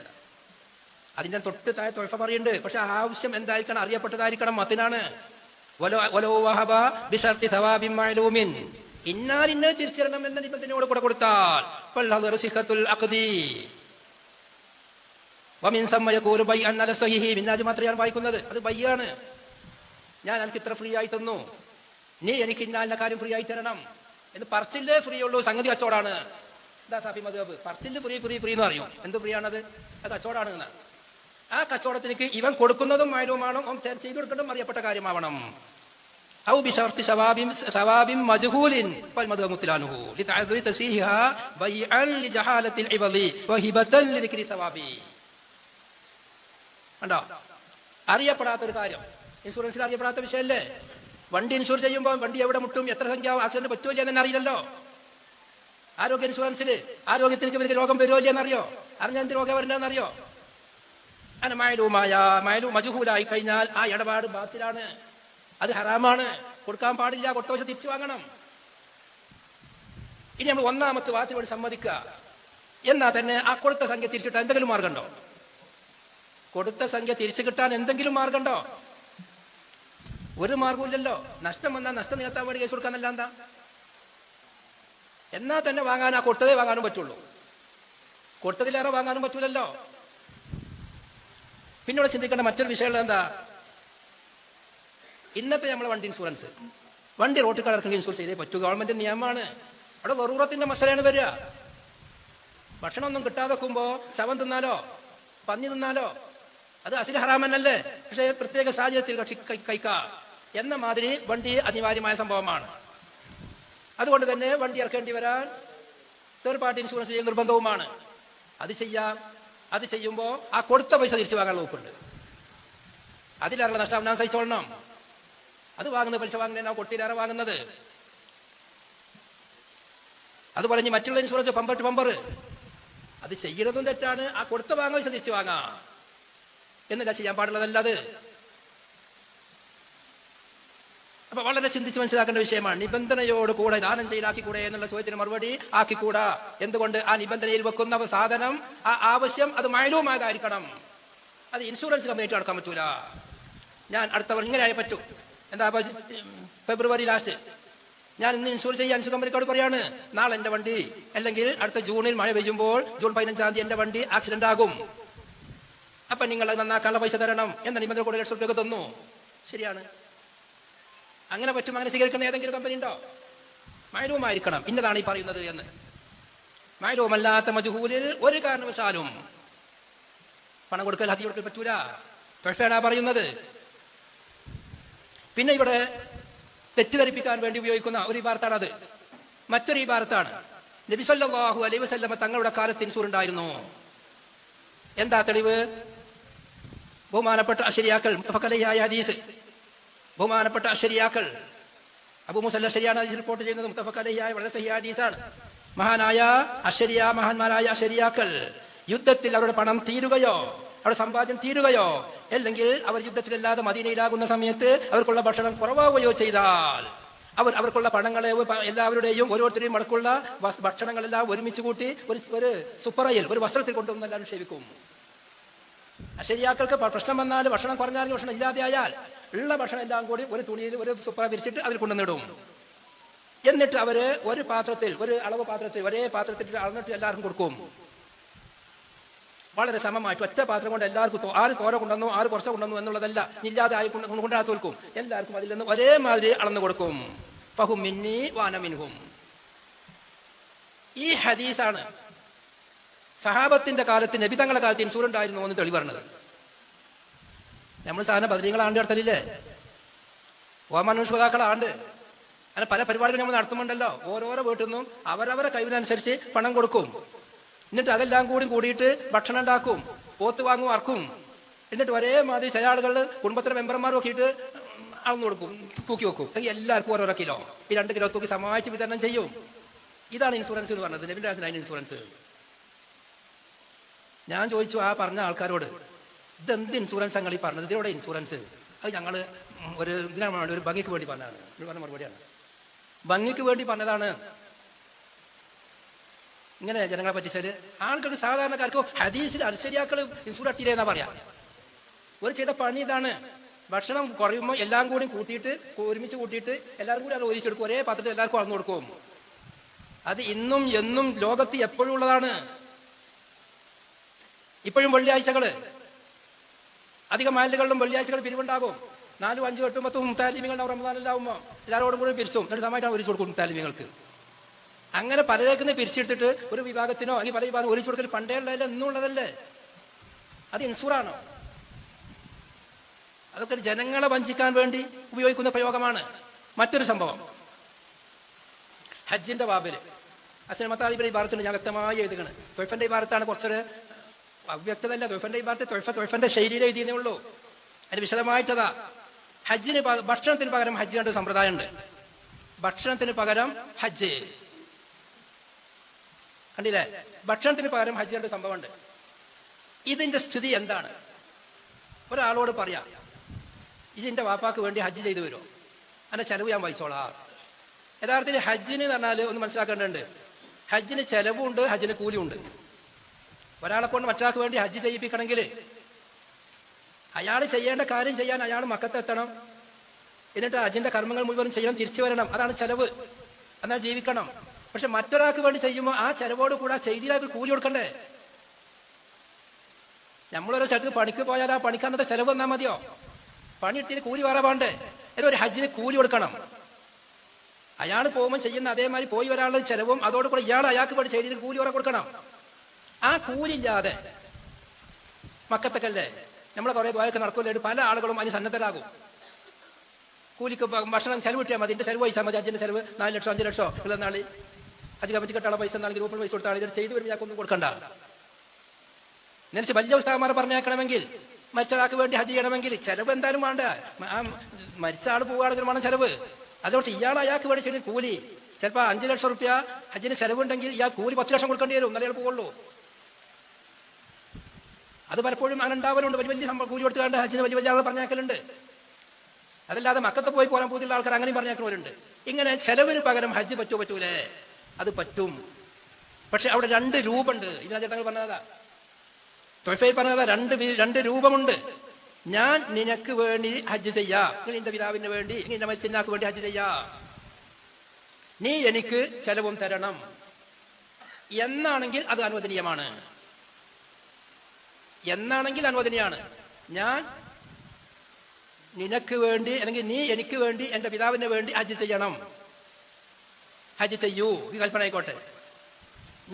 അതിന്റെ തൊട്ട് താഴെ തൊഴഫ പറയുന്നുണ്ട്. പക്ഷെ ആവശ്യം എന്തായിരിക്കണം? അറിയപ്പെട്ടതായിരിക്കണം. മത്തിനാണ് ഇന്നാൽ ഇന്ന തിരിച്ചറിയണം എന്ന നിബന്ധനയോട് കൂടെ കൊടുത്താൽ മാത്രമാണ് വായിക്കുന്നത്. അത് ബയ്യാണ്. ഞാൻ എനിക്ക് ഇത്ര ഫ്രീ ആയി തന്നു, നീ എനിക്ക് ഇന്ന കാര്യം ഫ്രീ ആയി തരണം എന്ന് പറച്ചില്ലേ ഫ്രീ ഉള്ളൂ. സംഗതി കച്ചവടാണ്. എന്താ സാഫി മദ്ഹബ്? പറച്ചില് ഫ്രീ ഫ്രീ ഫ്രീ എന്ന് പറയും. എന്ത് ഫ്രീ ആണത്? അത് കച്ചവടാണ്. ആ കച്ചവടത്തിലേക്ക് ഇവൻ കൊടുക്കുന്നതും മായവുമാണ്, ചെയ്തു കൊടുക്കേണ്ടതും അറിയപ്പെട്ട കാര്യമാവണം. അറിയപ്പെടാത്തൊരു കാര്യം ഇൻഷുറൻസിൽ അറിയപ്പെടാത്ത വിഷയമല്ലേ? വണ്ടി ഇൻഷുർ ചെയ്യുമ്പോൾ വണ്ടി എവിടെ മുട്ടും, എത്ര സംഖ്യ ആക്സിഡന്റ് പറ്റുമോ എന്ന് അറിയില്ലല്ലോ. ആരോഗ്യ ഇൻഷുറൻസിൽ ആരോഗ്യത്തിന് ഇവർക്ക് രോഗം വരുമോ എന്നറിയോ? അറിഞ്ഞാൽ എന്ത് രോഗം വരണ്ടെന്നറിയോ? അങ്ങനെ മജഹൂലായി കഴിഞ്ഞാൽ ആ ഇടപാട് ബാത്തിലാണ്, അത് ഹറാമാണ്, കൊടുക്കാൻ പാടില്ല, കൊടുത്ത വശം തിരിച്ചു വാങ്ങണം. ഇനി നമ്മൾ ഒന്നാമത്തെ വാത്തിനോട് സമ്മതിക്കുക എന്നാൽ തന്നെ ആ കൊടുത്ത സംഖ്യ തിരിച്ചിട്ടാൻ എന്തെങ്കിലും മാർഗമുണ്ടോ? കൊടുത്ത സംഖ്യ തിരിച്ചു കിട്ടാൻ എന്തെങ്കിലും മാർഗമുണ്ടോ? ഒരു മാർഗമില്ലല്ലോ. നഷ്ടം വന്നാൽ നഷ്ടം നികത്താൻ വേണ്ടി കേസ് കൊടുക്കാനല്ല. എന്താ എന്നാൽ തന്നെ വാങ്ങാൻ ആ കൊടുത്തതേ വാങ്ങാനും പറ്റുള്ളൂ, കൊടുത്തതിലേറെ വാങ്ങാനും പറ്റൂലല്ലോ. പിന്നീട് ചിന്തിക്കേണ്ട മറ്റൊരു വിഷയം എന്താ? ഇന്നത്തെ നമ്മളെ വണ്ടി ഇൻഷുറൻസ്, വണ്ടി റോട്ടിൽ കിടക്കെങ്കിൽ ഇൻഷുർ ചെയ്തേ പറ്റൂ. ഗവൺമെന്റ് നിയമമാണ്. അവിടെ വെറൂറത്തിന്റെ മസലയാണ് വരിക. ഭക്ഷണം ഒന്നും കിട്ടാതെ വെക്കുമ്പോൾ ശവം തിന്നാലോ പന്നി തിന്നാലോ അത് അസിൽ ഹറാമന്നല്ലേ? പക്ഷേ പ്രത്യേക സാഹചര്യത്തിൽ കഴിക്കാം എന്ന മാതിരി വണ്ടി അനിവാര്യമായ സംഭവമാണ്. അതുകൊണ്ട് തന്നെ വണ്ടി ഇറക്കേണ്ടി വരാൻ തേർഡ് പാർട്ടി ഇൻഷുറൻസ് ചെയ്യുന്ന നിർബന്ധവുമാണ്. അത് ചെയ്യാം. അത് ചെയ്യുമ്പോൾ ആ കൊടുത്ത പൈസ തിരിച്ചു വാങ്ങാൻ നോക്കുന്നുണ്ട്. അതിലേറെ നഷ്ടം ഞാൻ സഹിച്ചോളണം. അത് വാങ്ങുന്ന പൈസ വാങ്ങുന്ന കൊടുത്തിലേറെ വാങ്ങുന്നത്. അതുപോലെ ഇനി മറ്റുള്ള ഇൻഷുറൻസ് പമ്പർ ടു പമ്പർ അത് ചെയ്യുന്നതും തെറ്റാണ്. ആ കൊടുത്ത വാങ്ങാൻ പൈസ തിരിച്ചു വാങ്ങാം എന്നല്ല, ചെയ്യാൻ പാടുള്ളതല്ല അത്. അപ്പൊ വളരെ ചിന്തിച്ച് മനസ്സിലാക്കേണ്ട വിഷയമാണ്. നിബന്ധനയോട് കൂടെ ദാനം ചെയ്യലാക്കിക്കൂടെ എന്നുള്ള ചോദ്യത്തിന് മറുപടി ആക്കിക്കൂടാ. എന്തുകൊണ്ട്? ആ നിബന്ധനയിൽ വെക്കുന്ന സാധനം, ആ ആവശ്യം അത് മഅലൂമായതായിരിക്കണം. അത് ഇൻഷുറൻസ് കമ്പനിയായിട്ട് നടക്കാൻ പറ്റൂല. ഞാൻ അടുത്തവർ ഇങ്ങനെ ആയി പറ്റൂ. എന്താ ഫെബ്രുവരി ലാസ്റ്റ് ഞാൻ ഇന്ന് ഇൻഷുർ ചെയ്യാൻ ഇൻഷുറൻസ് കമ്പനിക്കോട് പറയാണ്, നാളെ എന്റെ വണ്ടി അല്ലെങ്കിൽ അടുത്ത ജൂണിൽ മഴ പെയ്യുമ്പോൾ ജൂൺ 15-ാം തീയതി എന്റെ വണ്ടി ആക്സിഡന്റ് ആകും, അപ്പൊ നിങ്ങൾ നന്നാക്കാനുള്ള പൈസ തരണം എന്ന നിബന്ധന കൂടെ ലക്ഷം തന്നു. ശരിയാണ്. അങ്ങനെ പറ്റും. അങ്ങനെ സ്വീകരിക്കുന്ന ഏതെങ്കിലും കമ്പനി ഉണ്ടോ? മഅലൂമായിരിക്കണം, ഇന്നതാണ് ഈ പറയുന്നത് എന്ന്. മഅലൂമല്ലാത്ത മജ്ഹൂലിൽ ഒരു കാരണവശാലും പണം കൊടുക്കൽ ഹദിയ കൊടുക്കൽ പറ്റൂല. തൊഴഫയാണ് പറയുന്നത്. പിന്നെ ഇവിടെ തെറ്റിദ്ധരിപ്പിക്കാൻ വേണ്ടി ഉപയോഗിക്കുന്ന ഒരു ഇബാറത്താണത്. മറ്റൊരു ഇബാറത്താണ്. നബി സല്ലല്ലാഹു അലൈഹി വസല്ലമ തങ്ങളുടെ കാലത്ത് ഇൻഷൂർ ഉണ്ടായിരുന്നു. എന്താ തെളിവ്? ബഹുമാനപ്പെട്ട അശരിയാക്കൾ, മുത്തഫഖ് അലൈഹി ഹദീസ്, ബഹുമാനപ്പെട്ട അശരിയാക്കൾ അബൂ മൂസ അശ്ശരിയാണ് റിപ്പോർട്ട് ചെയ്യുന്നത്. മുത്തഫഖ് അലൈഹി വളരെ സഹിഹ ഹദീസാണ്. മഹാനായ മഹാന്മാരായ അശരിയാക്കൾ യുദ്ധത്തിൽ അവരുടെ പണം തീരുകയോ അവരുടെ സമ്പാദ്യം തീരുകയോ അല്ലെങ്കിൽ അവർ യുദ്ധത്തിലല്ലാതെ മദീനയിലാകുന്ന സമയത്ത് അവർക്കുള്ള ഭക്ഷണം കുറവാവുകയോ ചെയ്താൽ അവർക്കുള്ള പണങ്ങളെ എല്ലാവരുടെയും ഓരോരുത്തരെയും അടക്കമുള്ള ഭക്ഷണങ്ങളെല്ലാം ഒരുമിച്ച് കൂട്ടി ഒരു സുപ്പറയിൽ ഒരു വസ്ത്രത്തിൽ കൊണ്ടുവന്ന് എല്ലാവരും ക്ഷേപിക്കും. അശരിയാക്കൾക്ക് പ്രശ്നം വന്നാൽ, ഭക്ഷണം കുറഞ്ഞാൽ, ഭക്ഷണം ഇല്ലാതെ ആയാൽ ഉള്ള ഭക്ഷണം എല്ലാം കൂടി ഒരു തുണിയിൽ ഒരു സുപ്പറ വിരിച്ചിട്ട് അതിൽ കൊണ്ടുവന്നിടും. എന്നിട്ട് അവര് ഒരു പാത്രത്തിൽ, ഒരു അളവ് പാത്രത്തിൽ, ഒരേ പാത്രത്തിൽ അളന്നിട്ട് എല്ലാവർക്കും കൊടുക്കും. വളരെ സമമായിട്ട് ഒറ്റ പാത്രം കൊണ്ട് എല്ലാവർക്കും ആര് തോര കൊണ്ടുവന്നു ആര് കുറച്ച് കൊണ്ടുവന്നു എന്നുള്ളതല്ല, ഇല്ലാതെ ആയി കൊണ്ടാകത്ത് കൊടുക്കും. എല്ലാവർക്കും അതിൽ നിന്ന് ഒരേമാതിരി അളന്നു കൊടുക്കും. ഫഹും മിന്നി വാന മിൻഹും. ഈ ഹദീസാണ് സഹാബത്തിന്റെ കാലത്ത്, നബി തങ്ങളുടെ കാലത്ത് ഇൻഷൂർ ഉണ്ടായിരുന്നു എന്ന് തെളിവ് പറഞ്ഞത്. നമ്മൾ സാധാരണ ബദരീങ്ങൾ ആണ്ട് നടത്തലില്ലേ? ഓമാനു ശ്രോതാക്കളാണ്ട് അങ്ങനെ പല പരിപാടികൾ നമ്മൾ നടത്തുന്നുണ്ടല്ലോ. ഓരോരോ വീട്ടിൽ നിന്നും അവരവരെ കഴിവിനനുസരിച്ച് പണം കൊടുക്കും. എന്നിട്ട് അതെല്ലാം കൂടിയിട്ട് ഭക്ഷണം ഉണ്ടാക്കും, പോത്ത് വാങ്ങും, അറക്കും. എന്നിട്ട് ഒരേമാതിരി ചില ആളുകൾ കുടുംബത്തിലെ മെമ്പർമാർ നോക്കിയിട്ട് അളന്നു കൊടുക്കും, തൂക്കി വെക്കും. എല്ലാവർക്കും ഓരോരോ കിലോ, ഈ 2 കിലോ തൂക്കി സമമായിട്ട് വിതരണം ചെയ്യും. ഇതാണ് ഇൻഷുറൻസ് എന്ന് പറഞ്ഞത്. നബിന്റെ അതിന് ഇൻഷുറൻസ്. ഞാൻ ചോദിച്ചു ആ പറഞ്ഞ ആൾക്കാരോട്, ഇതെന്ത് ഇൻഷുറൻസ് ഞങ്ങൾ ഈ പറഞ്ഞത്? ഇതിലൂടെ ഇൻഷുറൻസ് അത് ഞങ്ങൾ ഇതിനാണ് വേണ്ടി ഒരു ഭംഗിക്ക് വേണ്ടി പറഞ്ഞതാണ്. പറഞ്ഞ മറുപടിയാണ്, ഭംഗിക്ക് വേണ്ടി പറഞ്ഞതാണ്. ഇങ്ങനെ ജനങ്ങളെ പറ്റിച്ചാല് ആൾക്കാർക്ക് സാധാരണക്കാർക്കോ ഹദീസിൽ അനുസരിയാക്കൾ ഇൻഷുർ അട്ടിയില്ലേ എന്നാ പറയാ. ഒരു ചെയ്ത പണി ഇതാണ്. ഭക്ഷണം കുറയുമ്പോൾ എല്ലാം കൂടി കൂട്ടിയിട്ട് ഒരുമിച്ച് കൂട്ടിയിട്ട് എല്ലാവരും കൂടി അത് ഒരിച്ചെടുക്കും, ഒരേ പാത്രത്തിൽ എല്ലാവർക്കും അളന്നു കൊടുക്കും. അത് ഇന്നും എന്നും ലോകത്ത് എപ്പോഴും ഉള്ളതാണ്. ഇപ്പോഴും വെള്ളിയാഴ്ചകള് അധികം മഹല്ലുകളിലും വെള്ളിയാഴ്ചകൾ പിരിവുണ്ടാകും. 4, 5, 8, 10 മുത്താലിമികൾ റമദാനിലാവുമ്പോൾ എല്ലാവരോടും കൂടി പിരിച്ചും. എന്നിട്ട് സമയത്താണ് ഒരിച്ചു കൊടുക്കും മുത്താലിമികൾക്ക്. അങ്ങനെ പലതേക്കുന്ന പിരിച്ചെടുത്തിട്ട് ഒരു വിഭാഗത്തിനോ അല്ലെങ്കിൽ പല വിഭാഗം ഒരിച്ചു കൊടുക്കൽ പണ്ടേ ഉള്ളതല്ലേ, ഇന്നും ഉള്ളതല്ലേ? അത് ഇൻഷൂറാണോ? അതൊക്കെ ജനങ്ങളെ വഞ്ചിക്കാൻ വേണ്ടി ഉപയോഗിക്കുന്ന പ്രയോഗമാണ്. മറ്റൊരു സംഭവം, ഹജ്ജിന്റെ ബാബില് അസ്ലമത്താലിബിന്റെ ഇബാറത്തുണ്ട്. ഞാൻ വ്യക്തമായി എഴുതുകയാണ്. തൊയ്ഫന്റെ ഇബാറത്താണ് കുറച്ചൊരു അവ്യക്തതല്ല. തൊയ്ഫന്റെ ഇബാറത്ത് തൊയ്ഫന്റെ ശൈലിയിൽ എഴുതിയതേ ഉള്ളൂ. അതിന് വിശദമായിട്ടതാ. ഹജ്ജിന് ഭക്ഷണത്തിന് പകരം ഹജ്ജ് കണ്ട സമ്പ്രദായം ഉണ്ട്. ഭക്ഷണത്തിന് പകരം ഹജ്ജ് കണ്ടില്ലേ? ഭക്ഷണത്തിന് പകരം ഹജ്ജ് കണ്ട സംഭവമുണ്ട്. ഇതിന്റെ സ്ഥിതി എന്താണ്? ഒരാളോട് പറയാം, ഇതിന്റെ വാപ്പാക്ക് വേണ്ടി ഹജ്ജ് ചെയ്തു വരുമോ? അതിന്റെ ചെലവ് ഞാൻ വഹിച്ചോളാം. യഥാർത്ഥത്തിൽ ഹജ്ജിന് എന്ന് പറഞ്ഞാൽ ഒന്ന് മനസ്സിലാക്കേണ്ടതുണ്ട്, ഹജ്ജിന് ചെലവുണ്ട്, ഹജ്ജിന് കൂലിയുണ്ട്. ഒരാളെ കൊണ്ട് മറ്റൊരാൾക്ക് വേണ്ടി ഹജ്ജ് ചെയ്യിപ്പിക്കണമെങ്കിൽ അയാൾ ചെയ്യേണ്ട കാര്യം ചെയ്യാൻ അയാൾ മക്കത്തെത്തണം. എന്നിട്ട് ഹജ്ജിന്റെ കർമ്മങ്ങൾ മുഴുവൻ ചെയ്യണം, തിരിച്ചു വരണം. അതാണ് ചെലവ്. എന്നാൽ ജീവിക്കണം. പക്ഷെ മറ്റൊരാൾക്ക് വേണ്ടി ചെയ്യുമ്പോൾ ആ ചെലവോട് കൂടെ ചെയ്തിട്ട് കൂലി കൊടുക്കണ്ടേ? നമ്മളൊരു സ്ഥലത്ത് പണിക്ക് പോയാൽ ആ പണിക്കാന്നത്തെ ചെലവ് വന്നാൽ മതിയോ? പണിയെടുത്തിന് കൂലി വേറെ വേണ്ടേ? ഏതൊരു ഹജ്ജിന് കൂലി കൊടുക്കണം. അയാൾ പോകുമ്പോൾ ചെയ്യുന്ന അതേമാതിരി പോയി ഒരാളുടെ ചെലവും അതോടുകൂടെ ഇയാൾ അയാൾക്ക് വേണ്ടി ചെയ്തിട്ട് കൂലി വേറെ കൊടുക്കണം. ആ കൂലില്ലാതെ മക്കത്തൊക്കെ നമ്മളെ കുറെ ദ്വാരൊക്കെ നടക്കില്ലായിട്ട് പല ആളുകളും അതിന് സന്നദ്ധരാകും. കൂലിക്ക് ഭക്ഷണം ചെലവ് കിട്ടിയാൽ മതി, ഇതിന്റെ ചെലവ് പൈസ മതി. ഹജ്ജിന്റെ ചെലവ് 4 ലക്ഷം 5 ലക്ഷം ഉള്ള നാളി ഹജ്ജ് കമ്മിറ്റി കെട്ടാളെ പൈസ നാളെ ഗ്രൂപ്പിൽ പൈസ കൊടുത്താൽ ഇത് ചെയ്തു വരുമ്പോൾ ഒന്നും കൊടുക്കണ്ട. എന്നുവെച്ച് വലിയ ഉസ്താദന്മാരെ പറഞ്ഞേക്കണമെങ്കിൽ മരിച്ചയാൾക്ക് വേണ്ടി ഹജ്ജ് ചെയ്യണമെങ്കിൽ ചെലവ് എന്തായാലും വേണ്ട. ആ മരിച്ച ആൾ പോവുകയാണെങ്കിൽ വേണം ചെലവ്. അതുകൊണ്ട് ഇയാൾ അയാൾക്ക് വേണ്ടി ചെയ്യുന്ന കൂലി ചിലപ്പോൾ 5 ലക്ഷം റുപ്യ ഹജ്ജിന് ചെലവുണ്ടെങ്കിൽ ഇയാൾ കൂലി 10 ലക്ഷം കൊടുക്കേണ്ടി വരും, എന്നാലേ പോവുള്ളൂ. അത് പലപ്പോഴും അങ്ങനെ ഉണ്ടാവലുണ്ട്. വലിയ സംഭവം കൂലി കൊടുത്തുകൊണ്ട് ഹജ്ജിന് വലിയ ആളുകൾ പറഞ്ഞേക്കലുണ്ട്. അതല്ലാതെ മക്കത്ത് പോയി പോരാൻ പോകുന്ന ആൾക്കാർ അങ്ങനെയും പറഞ്ഞേക്കുന്നവരുണ്ട്. ഇങ്ങനെ ചെലവിന് പകരം ഹജ്ജ് പറ്റൂലേ? അത് പറ്റും. പക്ഷെ അവിടെ 2 രൂപമുണ്ട്. ഇതിനാ ചേട്ടങ്ങൾ പറഞ്ഞതാ, തൊയ്ഫയിൽ പറഞ്ഞതാ, 2 രൂപമുണ്ട്. ഞാൻ നിനക്ക് വേണ്ടി ഹജ്ജ് ചെയ്യാ, നിന്റെ പിതാവിന് വേണ്ടി, നിന്റെ മരിച്ചനാക്ക് വേണ്ടി ഹജ്ജ് ചെയ്യാ, നീ എനിക്ക് ചെലവും തരണം എന്നാണെങ്കിൽ അത് അനുവദനീയമാണ്. എന്നാണെങ്കിൽ അനുവദനീയാണ്. ഞാൻ നിനക്ക് വേണ്ടി അല്ലെങ്കിൽ നീ എനിക്ക് വേണ്ടി എന്റെ പിതാവിന് വേണ്ടി ഹജ്ജ് ചെയ്യണം, ഹജ്ജ് ചെയ്യൂ, ഈ കൽപ്പന ആയിക്കോട്ടെ.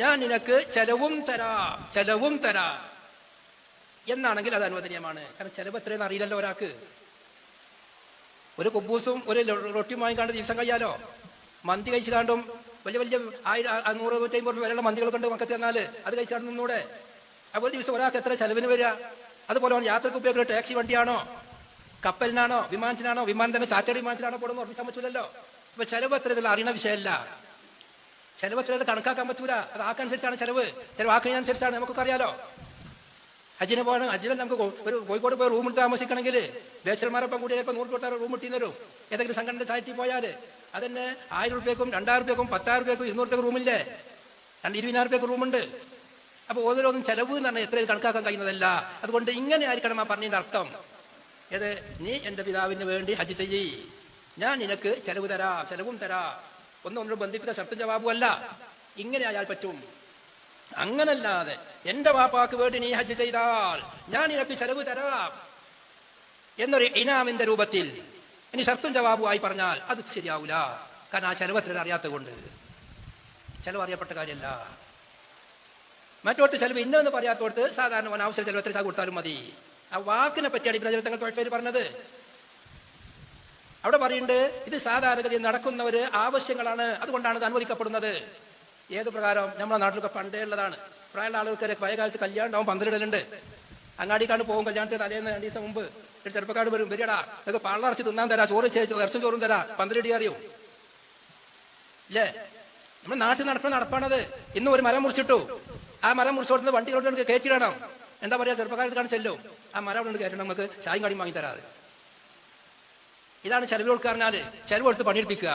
ഞാൻ നിനക്ക് ചെലവും തരാം എന്നാണെങ്കിൽ അത് അനുവദനീയമാണ്. കാരണം ചെലവ് എത്രയെന്ന് അറിയില്ലല്ലോ ഒരാൾക്ക്. ഒരു കുബൂസും ഒരു റൊട്ടിയും വാങ്ങിക്കാണ്ട് ദിവസം കഴിയാലോ. മന്തി കഴിച്ചിട്ടാണ്ടും വലിയ 100, 150 വിലയുള്ള മന്തികൾ കൊണ്ട് മക്കത്ത് തന്നാൽ അത് കഴിച്ചാണ്ട് നിന്നൂടെ? അപ്പോൾ ദിവസം ഒരാൾക്ക് എത്ര ചെലവിന് വരിക? അതുപോലെ യാത്രക്ക് ഉപയോഗിക്കുന്ന ടാക്സി വണ്ടിയാണോ, കപ്പലിനാണോ, വിമാനത്തിനാണോ, വിമാനത്തിന്റെ ചാറ്റടി വിമാനത്തിനാണോ പോടുന്ന ഉറപ്പിച്ചാൻ പറ്റൂലല്ലോ. അപ്പൊ ചെലവ് എത്ര ഇതിൽ അറിയണ വിഷയമല്ല. ചെലവ് എത്ര കണക്കാക്കാൻ പറ്റൂല. അത് ആക്കനുസരിച്ചാണ് ചെലവ്. ആക്കുന്നതിനനുസരിച്ചാണ്. നമുക്കൊക്കെ അറിയാലോ. ഹജ്ജിന് പോകണം. ഹജ്ജിന് നമുക്ക് ഒരു കോഴിക്കോട് പോയി റൂമിൽ താമസിക്കണമെങ്കിൽ ബേച്ചർമാരൊപ്പം കൂടി ചിലപ്പോൾ 100 രൂപ റൂം ഇട്ടീന്ന് തരും. ഏതെങ്കിലും സംഘടന സൈറ്റിൽ പോയാൽ അതന്നെ 1000 രൂപയ്ക്കും 2000 രൂപയ്ക്കും 10,000 രൂപയ്ക്കും 200 രൂപയ്ക്ക് റൂമില്ലേ, 20,000 രൂപയ്ക്ക് റൂമുണ്ട്. അപ്പൊ ഓരോന്നും ചെലവ് എന്ന് പറഞ്ഞാൽ എത്രയും കണക്കാക്കാൻ കഴിയുന്നതല്ല. അതുകൊണ്ട് ഇങ്ങനെ ആയിരിക്കണം ആ പറഞ്ഞതിന്റെ അർത്ഥം. ഏത്? നീ എന്റെ പിതാവിന് വേണ്ടി ഹജ്ജ് ചെയ്യ്, ഞാൻ നിനക്ക് ചെലവും തരാം. ഒന്നും ബന്ധിക്കുന്ന ശർത്തും ജവാബും അല്ല. ഇങ്ങനെ ആയാൽ പറ്റും. അങ്ങനല്ലാതെ എന്റെ വാപ്പാക്ക് വേണ്ടി നീ ഹജ്ജ് ചെയ്താൽ ഞാൻ നിനക്ക് ചെലവ് തരാം എന്നൊരു ഇനാമിന്റെ രൂപത്തിൽ ഇനി ശർത്തും ജവാബുമായി പറഞ്ഞാൽ അത് ശരിയാവൂല. കാരണം ആ ചെലവ് എത്ര അറിയാത്തത് കൊണ്ട്. ചെലവ് അറിയപ്പെട്ട കാര്യമല്ല. മറ്റോട്ട് ചെലവ് ഇന്നെന്ന് പറയാത്തോട്ട് സാധാരണ അനാവശ്യ ചെലവ് എത്ര കൊടുത്താലും മതി. ആ വാക്കിനെ പറ്റിയാണ് ഇബ്രാഹിം തങ്ങൾ തൊഴിൽ പറഞ്ഞത്. അവിടെ പറയുന്നുണ്ട് ഇത് സാധാരണഗതിയിൽ നടക്കുന്ന ഒരു ആവശ്യങ്ങളാണ്, അതുകൊണ്ടാണ് ഇത് അനുവദിക്കപ്പെടുന്നത്. ഏത് പ്രകാരം? നമ്മുടെ നാട്ടിലൊക്കെ പണ്ടേ ഉള്ളതാണ്. പ്രായമുള്ള ആളുകൾക്ക് പഴയകാലത്ത് കല്യാണം ഉണ്ടാവും, പന്തലിടലുണ്ട്. അങ്ങാടിക്കാണ്ട് പോകും, കല്യാണത്തിന് തലേന്ന് 2 ദിവസം മുമ്പ് ഒരു ചെറുപ്പക്കാട് വരും, വരികടാ നിങ്ങൾക്ക് പള്ളറച്ച് തിന്നാൻ തരാ, ചോറ് ഇറച്ചും ചോറും തരാ, പന്തലിടി അറിയോ ഇല്ലേ? നമ്മുടെ നാട്ടിൽ നടപ്പാണത്. ഇന്നും ഒരു മരം മുറിച്ചിട്ടു, ആ മരം മുറിച്ചു കൊടുത്ത് വണ്ടികളോട് കയറ്റിടണം. എന്താ പറയാ, ചെറുപ്പക്കാർക്ക് കാണിച്ചല്ലോ, ആ മരം അവിടെ കയറ്റണം, നമുക്ക് ചായം കടിയും വാങ്ങി തരാതെ. ഇതാണ് ചെലവ് കൊടുക്കാറിഞ്ഞാല്, ചെലവ് കൊടുത്ത് പണിയെടുപ്പിക്കുക.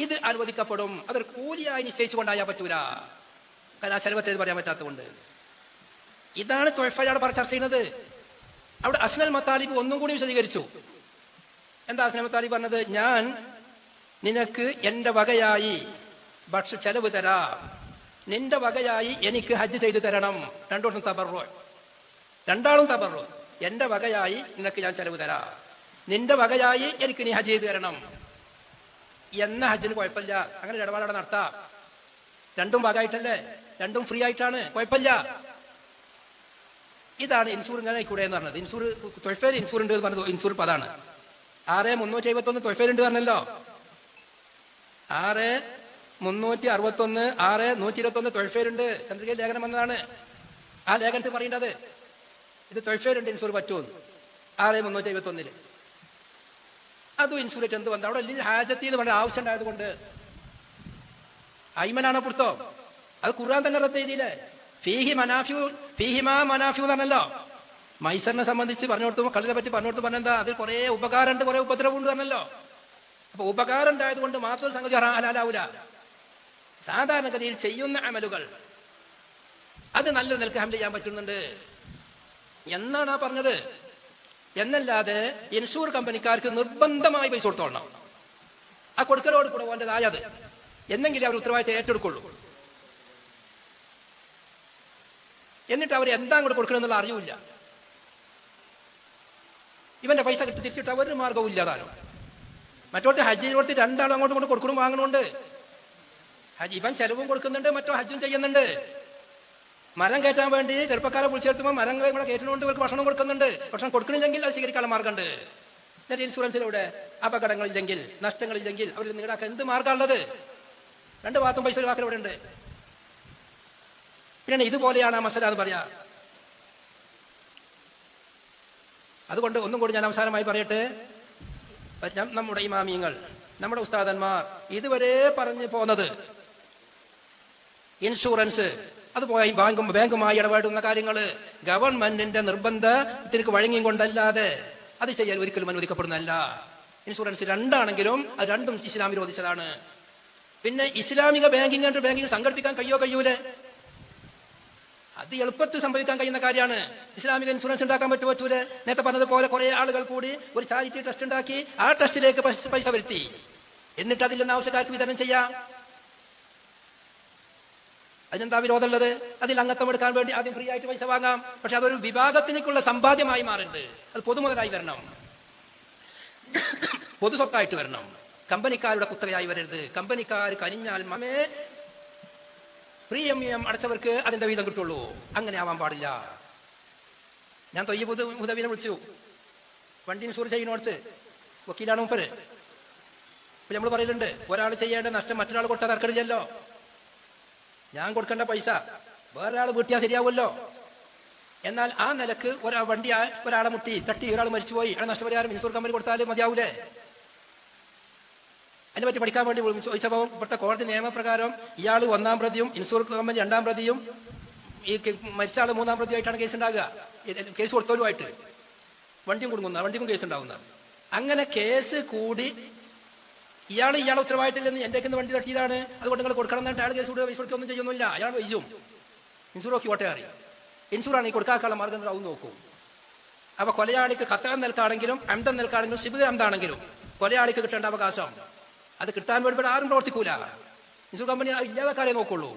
ഇത് അനുവദിക്കപ്പെടും. അതൊരു കൂലിയായി നിശ്ചയിച്ചു കൊണ്ടായാൽ പറ്റൂല, കാരണം ആ ചെലവത്തേത് പറയാൻ പറ്റാത്തതുകൊണ്ട്. ഇതാണ് തൊഴഫയാണ് ചർച്ച ചെയ്യുന്നത്. അവിടെ അസ്നൽ മത്താലിബ് ഒന്നും കൂടി വിശദീകരിച്ചു. എന്താ അസ്നൽ മത്താലിബ് പറഞ്ഞത്? ഞാൻ നിനക്ക് എന്റെ വകയായി ചെലവ് തരാം, നിന്റെ വകയായി എനിക്ക് ഹജ്ജ് ചെയ്തു തരണം. രണ്ടാളും തബറു. എന്റെ വകയായി നിനക്ക് ഞാൻ ചെലവ് തരാം, നിന്റെ വകയായി എനിക്ക് നീ ഹജ്ജ് ചെയ്തു തരണം എന്ന ഹജ്ജിന് കുഴപ്പമില്ല. അങ്ങനെ ഇടപാടവിടെ നടത്താം. രണ്ടും ഭാഗമായിട്ടല്ലേ, രണ്ടും ഫ്രീ ആയിട്ടാണ്, കുഴപ്പമില്ല. ഇതാണ് ഇൻഷൂർ ഇങ്ങനെ കൂടെ എന്ന് പറഞ്ഞത്. ഇൻഷൂർ തൊഴഫേൽ ഇൻഷൂർ ഉണ്ട് എന്ന് പറഞ്ഞത് ഇൻഷൂർ പതാണ്. 6371 തൊഴഫേൽ ഉണ്ട് പറഞ്ഞല്ലോ. 6361 6121 തൊഴഫേലുണ്ട്. ചന്ദ്രികയിൽ ലേഖനം വന്നതാണ്. ആ ലേഖനത്തിൽ പറയേണ്ടത് ഇത് തൊഴഫേലുണ്ട്, ഇൻഷൂർ പറ്റുമെന്ന്. 6371 അതും ഇൻഷൂറേറ്റ് എന്ത് വന്നത്? അവിടെ ലിൽ ഹാജത്തി എന്ന് പറഞ്ഞ ആവശ്യം ഉണ്ടായത് കൊണ്ട്. ഐമനാണോ പുറത്തോ? അത് ഖുർആൻ തന്നെ റദ്ദ് ചെയ്തില്ലേ? ഫീഹിമാ മനാഫ്യൂ എന്നാണല്ലോ. മൈസറിനെ സംബന്ധിച്ച് പറഞ്ഞു കൊടുത്തു, കളിനെ പറ്റി പറഞ്ഞു കൊടുത്തു, പറഞ്ഞെന്താ അതിൽ കുറെ ഉപകാരമുണ്ട്, കുറെ ഉപദ്രവമുണ്ട് പറഞ്ഞല്ലോ. അപ്പൊ ഉപകാരം ഉണ്ടായത് കൊണ്ട് മാത്രം സംഗതി ഹലാലാവൂല. സാധാരണഗതിയിൽ ചെയ്യുന്ന അമലുകൾ അത് നല്ല നിലക്ക് ഹാൻഡിൽ ചെയ്യാൻ പറ്റുന്നുണ്ട് എന്നാണ് ആ പറഞ്ഞത്. എന്നല്ലാതെ ഇൻഷൂർ കമ്പനിക്കാർക്ക് നിർബന്ധമായി പൈസ കൊടുത്തോളണം. ആ കൊടുക്കലോട് കൂടെ വേണ്ടതായത് എന്നെങ്കിലും അവർ ഉത്തരവാദിത്തം ഏറ്റെടുക്കുള്ളൂ. എന്നിട്ട് അവർ എന്താ കൂടെ കൊടുക്കണമെന്നുള്ള അറിയില്ല. ഇവന്റെ പൈസ കിട്ടി തിരിച്ചിട്ട് അവരുടെ മാർഗവും ഇല്ലാതാനും. മറ്റോട്ട് ഹജ്ജിനോട്ട് രണ്ടാളും അങ്ങോട്ടും കൊണ്ട് കൊടുക്കണം വാങ്ങണമുണ്ട്. ഇവൻ ചെലവും കൊടുക്കുന്നുണ്ട്, മറ്റോ ഹജ്ജും ചെയ്യുന്നുണ്ട്. മരം കയറ്റാൻ വേണ്ടി ചെറുപ്പക്കാരെ വിളിച്ചെടുത്തുമ്പോൾ മരം കൂടെ കയറ്റുന്നതുകൊണ്ട് ഇവർക്ക് ഭക്ഷണം കൊടുക്കുന്നുണ്ട്. ഭക്ഷണം കൊടുക്കണില്ലെങ്കിൽ അത് സ്വീകരിക്കാനുള്ള മാർഗമുണ്ട്. എന്നിട്ട് ഇൻഷുറൻസിലൂടെ അപകടങ്ങളില്ലെങ്കിൽ നഷ്ടങ്ങളില്ലെങ്കിൽ അവരിൽ നിങ്ങളാക്കാൻ എന്ത് മാർഗമുള്ളത്? 2 ഭാഗത്തും പൈസ ഒഴിവാക്കൽ ഇവിടെ ഉണ്ട്. പിന്നെ ഇതുപോലെയാണ് ആ മസല എന്ന് പറയാ. അതുകൊണ്ട് ഒന്നും കൂടി ഞാൻ അവസാനമായി പറയട്ടെ, നമ്മുടെ ഇമാമിയങ്ങൾ, നമ്മുടെ ഉസ്താദന്മാർ ഇതുവരെ പറഞ്ഞു പോന്നത് ഇൻഷുറൻസ്, അതുപോലെ ബാങ്കുമായി ഇടപെടുന്ന കാര്യങ്ങൾ ഗവൺമെന്റിന്റെ നിർബന്ധത്തിലേക്ക് വഴങ്ങിയും കൊണ്ടല്ലാതെ അത് ചെയ്യാൻ ഒരിക്കലും അനുവദിക്കപ്പെടുന്നതല്ല. ഇൻഷുറൻസ് രണ്ടാണെങ്കിലും അത് രണ്ടും ഇസ്ലാം വിരോധിച്ചതാണ്. പിന്നെ ഇസ്ലാമിക ബാങ്കിങ് സംഘടിപ്പിക്കാൻ കഴിയൂലേ? അത് എളുപ്പത്തിൽ സംഭവിക്കാൻ കഴിയുന്ന കാര്യമാണ്. ഇസ്ലാമിക ഇൻഷുറൻസ് ഉണ്ടാക്കാൻ പറ്റൂലേ? നേരത്തെ പറഞ്ഞതുപോലെ കുറെ ആളുകൾ കൂടി ഒരു ചാരിറ്റി ട്രസ്റ്റ് ഉണ്ടാക്കി ആ ട്രസ്റ്റിലേക്ക് പൈസ വരുത്തി, എന്നിട്ട് അതിൽ നിന്ന് ആവശ്യക്കാർക്ക് വിതരണം ചെയ്യാം. അതിനെന്താ വിരോധമുള്ളത്? അതിൽ അംഗത്വം എടുക്കാൻ വേണ്ടി ആദ്യം ഫ്രീ ആയിട്ട് പൈസ വാങ്ങാം. പക്ഷെ അതൊരു വിഭാഗത്തിനേക്കുള്ള സമ്പാദ്യമായി മാറരുത്. അത് പൊതുമുതലായി വരണം, പൊതു സ്വത്തായിട്ട് വരണം. കമ്പനിക്കാരുടെ കുത്തകയായി വരരുത്. കമ്പനിക്കാർ കനിഞ്ഞാൽ മമേ പ്രീമിയം അടച്ചവർക്ക് അതിന്റെ വീതം കിട്ടുള്ളൂ. അങ്ങനെ ആവാൻ പാടില്ല. ഞാൻ തൊയ്യബ് ഹുദവിനെ വിളിച്ചു, വണ്ടി ഇൻഷൂർ ചെയ്യുന്നോടത്ത് വക്കീലാണ് മൂപ്പര്. അപ്പൊ നമ്മൾ പറയലുണ്ട്, ഒരാൾ ചെയ്യേണ്ട നഷ്ടം മറ്റൊരാൾ കൊടുത്താൽ തർക്കമില്ലല്ലോ. ഞാൻ കൊടുക്കേണ്ട പൈസ വേറൊരാൾ വീട്ടിയാൽ ശരിയാവുമല്ലോ. എന്നാൽ ആ നിലക്ക് വണ്ടി ഒരാളെ മുട്ടി തട്ടി ഒരാൾ മരിച്ചുപോയി, ആ നഷ്ടപരിഹാരം ഇൻഷൂർ കമ്പനി കൊടുത്താൽ മതിയാവൂലേ? അതിനെ പറ്റി പഠിക്കാൻ വേണ്ടി ചോദിച്ചപ്പോൾ ഇവിടുത്തെ കോടതി നിയമപ്രകാരം ഇയാൾ 1-ാം പ്രതിയും ഇൻഷൂർ കമ്പനി 2-ാം പ്രതിയും ഈ മരിച്ച ആൾ 3-ാം പ്രതിയായിട്ടാണ് കേസ് ഉണ്ടാകുക. കേസ് കൊടുത്തവരുമായിട്ട് വണ്ടിയും കൊടുക്കുന്ന വണ്ടിക്കും കേസ് ഉണ്ടാകുന്ന. അങ്ങനെ കേസ് കൂടി ഇയാളെ ഉത്തരവാദിത്തമില്ലെന്ന് എൻ്റെ വണ്ടി തട്ടിയതാണ്, അതുകൊണ്ട് നിങ്ങൾ കൊടുക്കണം എന്നിട്ട് അയാൾ കേസ് കൊടുക്കുക, പൈസ കൊടുക്കുകയൊന്നും ചെയ്യുന്നില്ല. അയാൾ വയ്യും. ഇൻഷൂർ നോക്കി ഓട്ടെ അറിയും. ഇൻഷൂറാണ് ഈ കൊടുക്കാനുള്ള മാർഗം ഉണ്ടാവും നോക്കൂ. അപ്പൊ കൊലയാളിക്ക് ഖത്തർ നിൽക്കാണെങ്കിലും അംദം നിൽക്കാണെങ്കിലും ശിബിർ അംദാണെങ്കിലും കൊലയാളിക്ക് കിട്ടേണ്ട അവകാശം അത് കിട്ടാൻ വേണ്ടി ആരും പ്രവർത്തിക്കൂല. ഇൻഷൂർ കമ്പനി ഇല്ലാതെ നോക്കുള്ളൂ.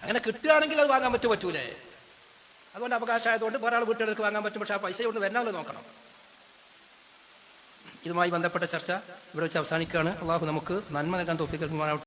അങ്ങനെ കിട്ടുകയാണെങ്കിൽ അത് വാങ്ങാൻ പറ്റൂലേ? അതുകൊണ്ട് അവകാശമായതുകൊണ്ട് വേറെ ആൾ വീട്ടുകാർക്ക് വാങ്ങാൻ പറ്റും. പക്ഷെ ആ പൈസ കൊണ്ട് വരണമല്ലോ നോക്കണം. ഇതുമായി ബന്ധപ്പെട്ട ചർച്ച ഇവിടെ വെച്ച് അവസാനിക്കുകയാണ്. അള്ളാഹു നമുക്ക് നന്മ നൽകാൻ തൗഫീഖ് നൽകുമാറാവട്ടെ.